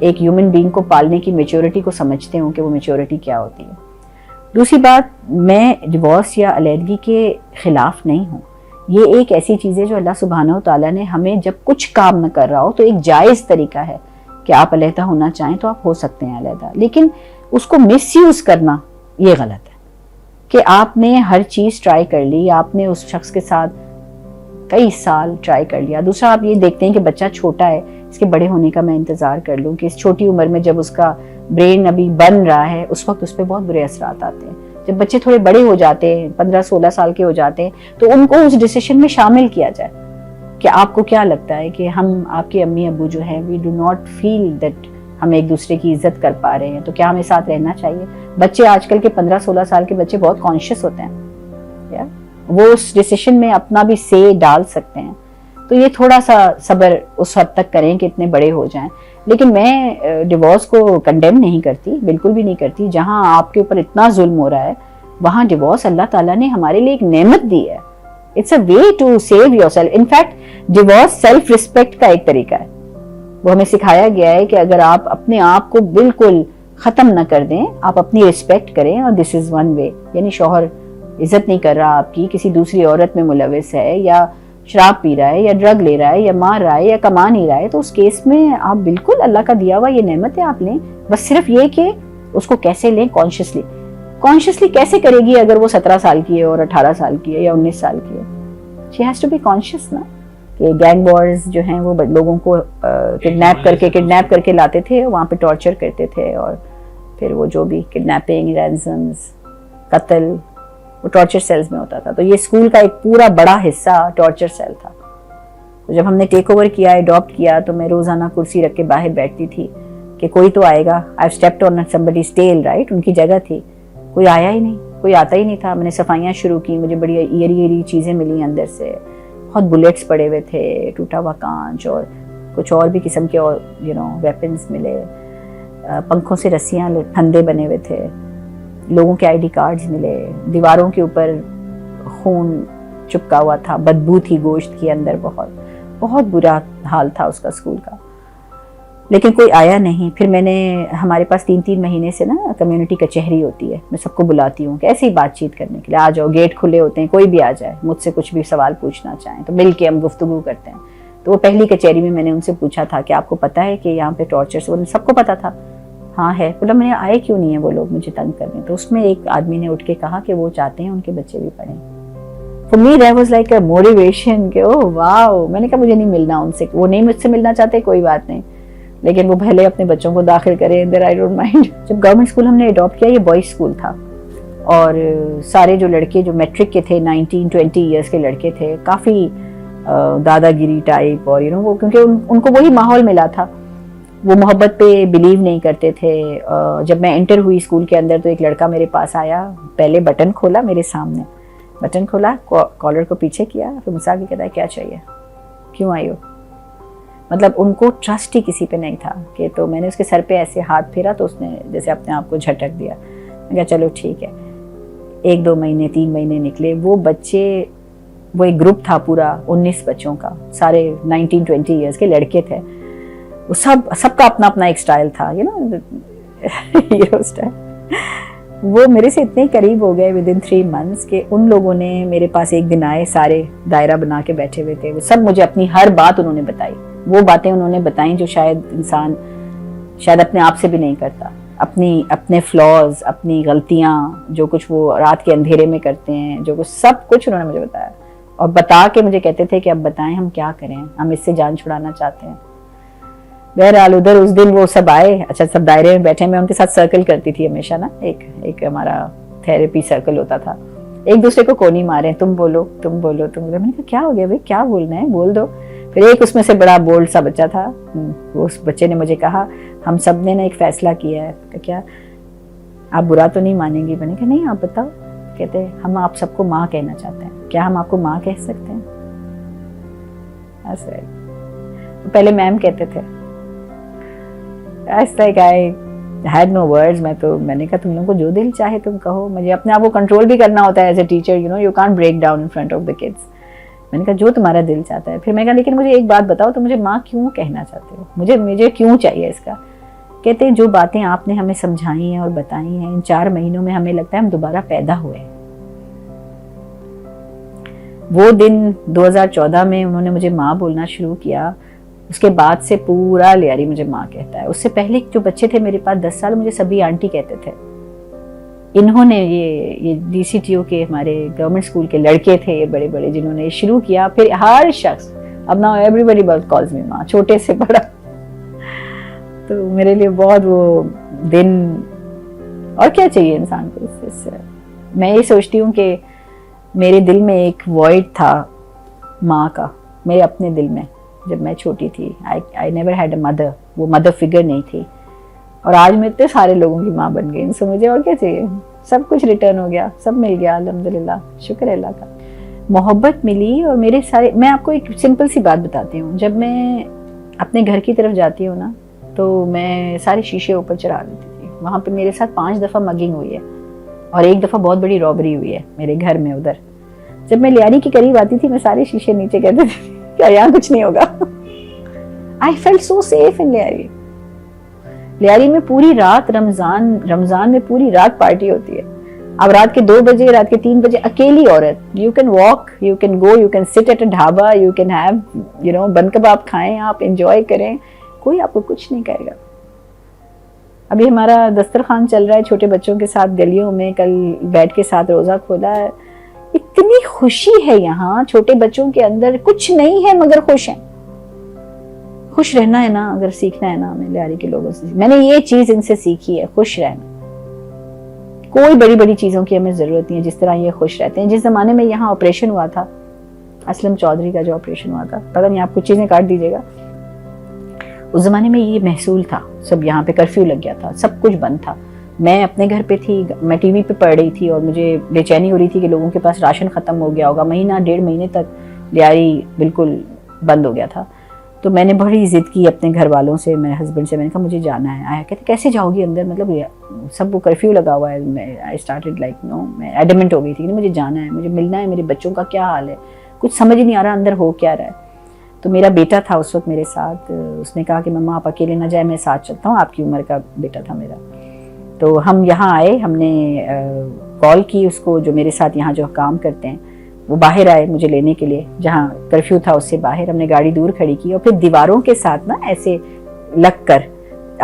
ایک ہیومن بینگ کو پالنے کی میچورٹی کو سمجھتے ہوں کہ وہ میچورٹی کیا ہوتی ہے. دوسری بات, میں ڈیورس یا علیحدگی کے خلاف نہیں ہوں. یہ ایک ایسی چیز ہے جو اللہ سبحانہ و تعالیٰ نے ہمیں جب کچھ کام نہ کر رہا ہو تو ایک جائز طریقہ ہے کہ آپ علیحدہ ہونا چاہیں تو آپ ہو سکتے ہیں علیحدہ, لیکن اس کو مس یوز کرنا یہ غلط ہے کہ آپ نے ہر چیز ٹرائی کر لی, آپ نے اس شخص کے ساتھ کئی سال ٹرائی کر لیا. دوسرا, آپ یہ دیکھتے ہیں کہ بچہ چھوٹا ہے, اس کے بڑے ہونے کا میں انتظار کر لوں کہ اس چھوٹی عمر میں جب اس کا برین ابھی بن رہا ہے اس وقت اس پہ بہت برے اثرات آتے ہیں. جب بچے تھوڑے بڑے ہو جاتے ہیں, 15-16 سال کے ہو جاتے ہیں, تو ان کو اس ڈیسیشن میں شامل کیا جائے کہ آپ کو کیا لگتا ہے کہ ہم آپ کے امی ابو جو ہیں, we do not feel that ہم ایک دوسرے کی عزت کر پا رہے ہیں, تو کیا ہمیں ساتھ رہنا چاہیے. بچے آج کل کے 15-16 سال کے بچے بہت کانشیس ہوتے ہیں, وہ اس ڈیسیشن میں اپنا بھی سے ڈال سکتے ہیں. تو یہ تھوڑا سا صبر اس حد تک کریں کہ اتنے بڑے ہو جائیں. لیکن میں ڈیورس کو کنڈیم نہیں کرتی, بالکل بھی نہیں کرتی. جہاں آپ کے اوپر اتنا ظلم ہو رہا ہے وہاں ڈیورس اللہ تعالیٰ نے ہمارے لیے ایک نعمت دی ہے. It's a way to save yourself. In fact divorce self respect کا ایک طریقہ ہے. وہ ہمیں سکھایا گیا ہے کہ اگر آپ اپنے آپ کو بالکل ختم نہ کر دیں, آپ اپنی ریسپیکٹ کریں, اور دس از ون وے. یعنی شوہر عزت نہیں کر رہا آپ کی, کسی دوسری عورت میں ملوث ہے, یا شراب پی رہا ہے, یا ڈرگ لے رہا ہے, یا مار رہا ہے, یا کما نہیں رہا ہے, تو اس کیس میں آپ بالکل اللہ کا دیا ہوا یہ نعمت ہے, آپ لیں. بس صرف یہ کہ اس کو کیسے لیں, کانشیسلی کیسے کرے گی اگر وہ 17 سال کی ہے اور 18 سال کی ہے یا 19 سال کی ہے. She has to be conscious نا کہ گینگ وارز جو ہیں وہ لوگوں کو کڈنیپ کر کے لاتے تھے, وہاں پہ ٹارچر کرتے تھے, اور پھر وہ جو بھی کڈنیپنگ, رینزمز, قتل, وہ ٹارچر سیلز میں ہوتا تھا. تو یہ اسکول کا ایک پورا بڑا حصہ ٹارچر سیل تھا. تو جب ہم نے ٹیک اوور کیا, اڈاپٹ کیا, تو میں روزانہ کرسی رکھ کے باہر بیٹھتی تھی کہ کوئی تو آئے گا. آئی اسٹیپڈ آن somebody's tail, رائٹ, ان کی جگہ تھی. کوئی آیا ہی نہیں, کوئی آتا ہی نہیں تھا. میں نے صفائیاں شروع کی, مجھے بڑی ایری چیزیں ملی اندر سے, بہت بلیٹس پڑے ہوئے تھے, ٹوٹا ہوا کانچ, اور کچھ اور بھی قسم کے اور ویپنز ملے. پنکھوں سے رسیاں, پھندے بنے ہوئے تھے, لوگوں کے آئی ڈی کارڈز ملے, دیواروں کے اوپر خون چپکا ہوا تھا, بدبو تھی گوشت کی اندر, بہت برا حال تھا اس کا اسکول کا. لیکن کوئی آیا نہیں. پھر میں نے, ہمارے پاس 3 مہینے سے نا کمیونٹی کچہری ہوتی ہے, میں سب کو بلاتی ہوں کہ ایسے ہی بات چیت کرنے کے لیے آ جاؤ, گیٹ کھلے ہوتے ہیں, کوئی بھی آ جائے, مجھ سے کچھ بھی سوال پوچھنا چاہیں تو مل کے ہم گفتگو کرتے ہیں. تو وہ پہلی کچہری میں نے ان سے پوچھا تھا کہ آپ کو پتہ ہے کہ یہاں پہ ٹارچر, سب کو پتا تھا, ہاں ہے. بولا میں نے آئے کیوں نہیں ہیں وہ لوگ مجھے تنگ کرنے. تو اس میں ایک آدمی نے اٹھ کے کہا کہ وہ چاہتے ہیں ان کے بچے بھی پڑھیں. For me that was like a motivation کہ اوہ واو. میں نے کہا مجھے نہیں ملنا ان سے, وہ نہیں مجھ سے ملنا چاہتے, کوئی بات نہیں, لیکن وہ پہلے اپنے بچوں کو داخل کریں اندر, I don't mind. جب گورنمنٹ اسکول ہم نے اڈاپٹ کیا, یہ بوائز اسکول تھا, اور سارے جو لڑکے جو میٹرک کے تھے, 19-20 ایئرس کے لڑکے تھے, کافی دادا گیری ٹائپ, اور وہ کیونکہ ان کو وہی ماحول ملا تھا, وہ محبت پہ بلیو نہیں کرتے تھے. جب میں انٹر ہوئی اسکول کے اندر تو ایک لڑکا میرے پاس آیا, پہلے بٹن کھولا میرے سامنے, بٹن کھولا, کالر کو پیچھے کیا, پھر مجھ سے آگے کہتا ہے کیا چاہیے, کیوں آئی ہو. مطلب ان کو ٹرسٹ ہی کسی پہ نہیں تھا کہ. تو میں نے اس کے سر پہ ایسے ہاتھ پھیرا تو اس نے جیسے اپنے آپ کو جھٹک دیا. میں کہا چلو ٹھیک ہے. 1-2 مہینے 3 مہینے نکلے, وہ بچے, وہ ایک گروپ تھا پورا 19 بچوں کا, سارے 19-20 ایئرس کے لڑکے تھے. وہ سب کا اپنا اپنا ایک سٹائل تھا, ہیرو سٹائل. وہ میرے سے اتنے قریب ہو گئے ود ان 3 months کہ ان لوگوں نے میرے پاس ایک دن آئے, سارے دائرہ بنا کے بیٹھے ہوئے تھے, وہ سب مجھے اپنی ہر بات انہوں نے بتائی. وہ باتیں انہوں نے بتائیں جو شاید انسان شاید اپنے آپ سے بھی نہیں کرتا, اپنے فلاز, اپنی غلطیاں, جو کچھ وہ رات کے اندھیرے میں کرتے ہیں, جو کچھ سب کچھ انہوں نے مجھے بتایا, اور بتا کے مجھے کہتے تھے کہ اب بتائیں ہم کیا کریں, ہم اس سے جان چھڑانا چاہتے ہیں. بہرحال ادھر اس دن وہ سب آئے, اچھا سب دائرے میں بیٹھے, میں ان کے ساتھ سرکل کرتی تھی ہمیشہ نا, ایک ہمارا تھیراپی سرکل ہوتا تھا, ایک دوسرے کو کونی مارے, تم بولو تم بولو تم بولو. میں نے کہا کیا ہو گیا بھائی, کیا بولنا ہے بول دو. پھر ایک اس میں سے بڑا بولڈ سا بچہ تھا, اس بچے نے مجھے کہا ہم سب نے نا ایک فیصلہ کیا ہے. کہ کیا, آپ برا تو نہیں مانیں گی. میں نے کہا نہیں آپ بتاؤ. کہتے ہم آپ سب کو ماں کہنا چاہتے ہیں, کیا ہم آپ کو ماں کہہ سکتے ہیں. ایسے پہلے میم کہتے تھے, I had no words. میں نے کہا تم لوگوں کو جو دل چاہے تم کہو, مجھے اپنے آپ کو کنٹرول بھی کرنا ہوتا ہے as a teacher, you can't break down in front of the kids. میں نے کہا جو تمہارا دل چاہتا ہے. پھر میں نے کہا لیکن مجھے ایک بات بتاؤ, تو مجھے ماں کیوں کہنا چاہتے ہو, مجھے کیوں چاہیے اس کا. کہتے ہیں جو باتیں آپ نے ہمیں سمجھائی ہیں اور بتائی ہیں ان 4 مہینوں میں ہمیں لگتا ہے ہم دوبارہ پیدا ہوئے. وہ دن 2014 میں انہوں نے مجھے ماں بولنا شروع کیا, اس کے بعد سے پورا لیاری مجھے ماں کہتا ہے. اس سے پہلے جو بچے تھے میرے پاس 10 سال, مجھے سبھی آنٹی کہتے تھے. انہوں نے یہ ڈی سی ٹی او کے ہمارے گورنمنٹ اسکول کے لڑکے تھے یہ بڑے بڑے, جنہوں نے شروع کیا. پھر ہر شخص, اب نا ایوری بڈی کالز می ماں, چھوٹے سے بڑا. تو میرے لیے بہت وہ دن, اور کیا چاہیے انسان کو اس سے. میں یہ سوچتی ہوں کہ میرے دل میں ایک وائڈ تھا ماں کا, میرے اپنے دل میں جب میں چھوٹی تھی. I never had a mother, وہ مدر فگر نہیں تھی. اور آج میں اتنے سارے لوگوں کی ماں بن گئی, ان سے مجھے اور کیا چاہیے. سب کچھ ریٹرن ہو گیا, سب مل گیا الحمدللہ, شکر ہے اللہ کا. محبت ملی. اور میرے سارے, میں آپ کو ایک سمپل سی بات بتاتی ہوں. جب میں اپنے گھر کی طرف جاتی ہوں نا, تو میں سارے شیشے اوپر چڑھا دیتی تھی. وہاں پہ میرے ساتھ 5 دفعہ مگنگ ہوئی ہے, اور ایک دفعہ بہت بڑی رابری ہوئی ہے میرے گھر میں ادھر. جب میں لیاری کے قریب آتی تھی, میں سارے شیشے نیچے کہتے تھے کیا یہاں کچھ نہیں ہوگا. I felt so safe in Lyari. Lyari میں پوری رات رمضان میں پوری رات پارٹی ہوتی ہے. اب رات کے 2 بجے, رات کے 3 بجے, اکیلی عورت, you can walk, you can go, you can sit at a dhaba, you can have بن کباب کھائیں, آپ انجوائے کریں, کوئی آپ کو کچھ نہیں کہے گا. ابھی ہمارا دسترخوان چل رہا ہے چھوٹے بچوں کے ساتھ گلیوں میں, کل بیٹھ کے ساتھ روزہ کھولا ہے. اتنی خوشی ہے یہاں چھوٹے بچوں کے اندر, کچھ نہیں ہے مگر خوش ہیں. خوش رہنا ہے نا, اگر سیکھنا ہے نا ہمیں لیاری کے لوگوں سے. میں نے یہ چیز ان سے سیکھی ہے, خوش رہنا. کوئی بڑی بڑی چیزوں کی ہمیں ضرورت نہیں ہے, جس طرح یہ خوش رہتے ہیں. جس زمانے میں یہاں آپریشن ہوا تھا, اسلم چودھری کا جو آپریشن ہوا تھا, پتہ نہیں آپ کچھ چیزیں کاٹ دیجیے گا, اس زمانے میں یہ محصول تھا. سب یہاں پہ کرفیو لگ گیا تھا, سب کچھ بند تھا. میں اپنے گھر پہ تھی, میں ٹی وی پہ پڑھ رہی تھی, اور مجھے بے چینی ہو رہی تھی کہ لوگوں کے پاس راشن ختم ہو گیا ہوگا. مہینہ 1.5 مہینے تک لیاری بالکل بند ہو گیا تھا. تو میں نے بڑی ضد کی اپنے گھر والوں سے, میرے ہسبینڈ سے. میں نے کہا مجھے جانا ہے. آیا کہتے کیسے جاؤ گی اندر, مطلب سب وہ کرفیو لگا ہوا ہے. I started like no, میں ایڈمنٹ ہو گئی تھی کہ مجھے جانا ہے, مجھے ملنا ہے. میرے بچوں کا کیا حال ہے, کچھ سمجھ نہیں آ رہا اندر ہو کیا رہا ہے. تو میرا بیٹا تھا اس وقت میرے ساتھ. اس نے کہا کہ مما آپ اکیلے نہ جائیں, میں ساتھ چلتا ہوں. آپ کی عمر کا بیٹا تھا میرا. تو ہم یہاں آئے, ہم نے کال کی اس کو جو میرے ساتھ یہاں جو کام کرتے ہیں, وہ باہر آئے مجھے لینے کے لیے. جہاں کرفیو تھا اس سے باہر ہم نے گاڑی دور کھڑی کی, اور پھر دیواروں کے ساتھ نا ایسے لگ کر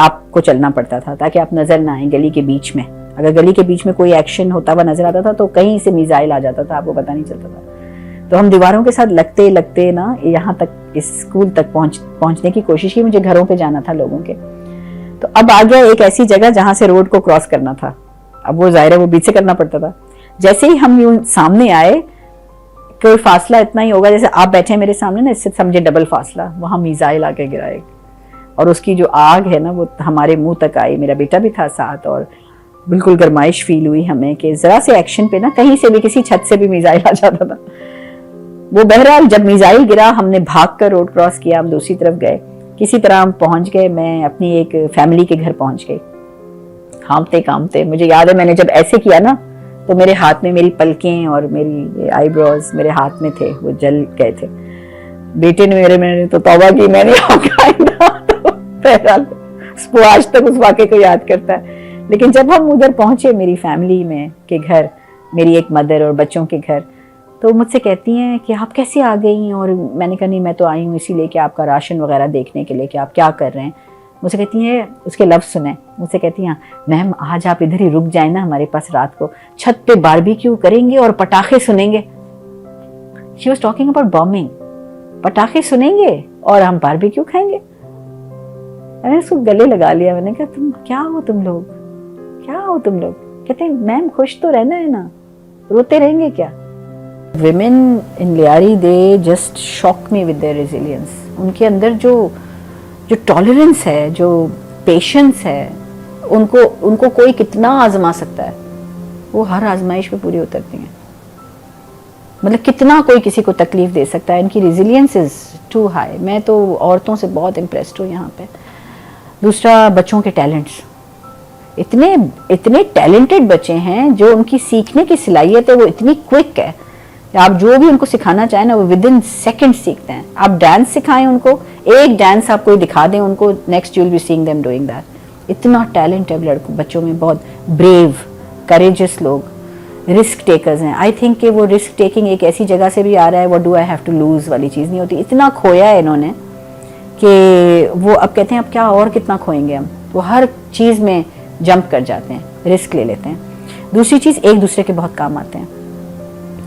آپ کو چلنا پڑتا تھا تاکہ آپ نظر نہ آئیں گلی کے بیچ میں. اگر گلی کے بیچ میں کوئی ایکشن ہوتا ہوا نظر آتا تھا تو کہیں سے میزائل آ جاتا تھا, آپ کو پتہ نہیں چلتا تھا. تو ہم دیواروں کے ساتھ لگتے لگتے نا یہاں تک, اس اسکول تک پہنچنے کی کوشش کی. مجھے گھروں پہ جانا تھا لوگوں کے. تو اب آ گیا ایک ایسی جگہ جہاں سے روڈ کو کراس کرنا تھا. اب وہ ظاہر ہے وہ بیچ سے کرنا پڑتا تھا. جیسے ہی ہم یوں سامنے آئے, کوئی فاصلہ اتنا ہی ہوگا جیسے آپ بیٹھے میرے سامنے نا, اس سے سمجھے ڈبل فاصلہ, وہاں میزائل آ کے گرائے. اور اس کی جو آگ ہے نا وہ ہمارے منہ تک آئی. میرا بیٹا بھی تھا ساتھ, اور بالکل گرمائش فیل ہوئی ہمیں کہ ذرا سے ایکشن پہ نا کہیں سے بھی کسی چھت سے بھی میزائل آ جاتا تھا. وہ بہرحال جب میزائل گرا ہم نے بھاگ کر روڈ کراس کیا, ہم دوسری طرف گئے. کسی طرح ہم پہنچ گئے. میں اپنی ایک فیملی کے گھر پہنچ گئی کانپتے کانپتے. مجھے یاد ہے میں نے جب ایسے کیا نا تو میرے ہاتھ میں میری پلکیں اور میری آئی بروز میرے ہاتھ میں تھے, وہ جل گئے تھے. بیٹے نے میں نے تو توبہ کی, میں نے بہرحال وہ آج تک اس واقعے کو یاد کرتا ہے. لیکن جب ہم ادھر پہنچے میری فیملی میں کے گھر, میری ایک مدر اور بچوں کے گھر, تو مجھ سے کہتی ہیں کہ آپ کیسے آ گئی. اور میں نے کہا نہیں, میں تو آئی ہوں اسی لیے کہ آپ کا راشن وغیرہ دیکھنے کے لیے کہ آپ کیا کر رہے ہیں. مجھ سے کہتی ہیں, اس کے لفظ سنیں, مجھ سے کہتی ہیں میم آج آپ ادھر ہی رک جائیں نا ہمارے پاس, رات کو چھت پہ باربیکیو کریں گے اور پٹاخے سنیں گے. She was talking about bombing. پٹاخے سنیں گے اور ہم باربیکیو کھائیں گے. میں نے اس کو گلے لگا لیا. میں نے کہا تم کیا ہو تم لوگ, کیا ہو تم لوگ. کہتے ہیں میم خوش تو رہنا ہے نا, روتے رہیں گے کیا. Women in Lyari they just shock me with their resilience. ان کے اندر جو ٹالرنس ہے, جو پیشنس ہے, ان کو کوئی کتنا آزما سکتا ہے, وہ ہر آزمائش پہ پوری اترتی ہیں. مطلب کتنا کوئی کسی کو تکلیف دے سکتا ہے. ان کی ریزیلینس از ٹو ہائی. میں تو عورتوں سے بہت امپریسڈ ہوں یہاں پہ. دوسرا بچوں کے ٹیلنٹس, اتنے ٹیلنٹڈ بچے ہیں جو ان کی سیکھنے کی صلاحیت ہے وہ اتنی کوئک ہے. آپ جو بھی ان کو سکھانا چاہیں نا وہ ودن سیکنڈ سیکھتے ہیں. آپ ڈانس سکھائیں ان کو, ایک ڈانس آپ کوئی دکھا دیں ان کو, next you will be seeing them doing that. اتنا ٹیلنٹ ہے لڑکوں بچوں میں، بہت بریو کریجس لوگ، رسک ٹیکرز ہیں. آئی تھنک کہ وہ رسک ٹیکنگ ایک ایسی جگہ سے بھی آ رہا ہے، what do I have to lose والی چیز نہیں ہوتی. اتنا کھویا ہے انہوں نے کہ وہ اب کہتے ہیں اب کیا اور کتنا کھوئیں گے ہم. وہ ہر چیز میں جمپ کر جاتے ہیں، رسک لے لیتے ہیں. دوسری چیز ایک دوسرے کے بہت کام آتے ہیں.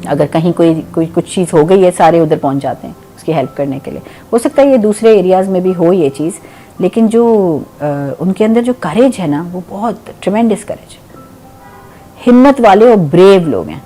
اگر کہیں کوئی کچھ چیز ہو گئی ہے سارے ادھر پہنچ جاتے ہیں اس کی ہیلپ کرنے کے لیے. ہو سکتا ہے یہ دوسرے ایریاز میں بھی ہو یہ چیز، لیکن جو ان کے اندر جو کریج ہے نا وہ بہت ٹریمینڈس کریج ہے. ہمت والے اور بریو لوگ ہیں.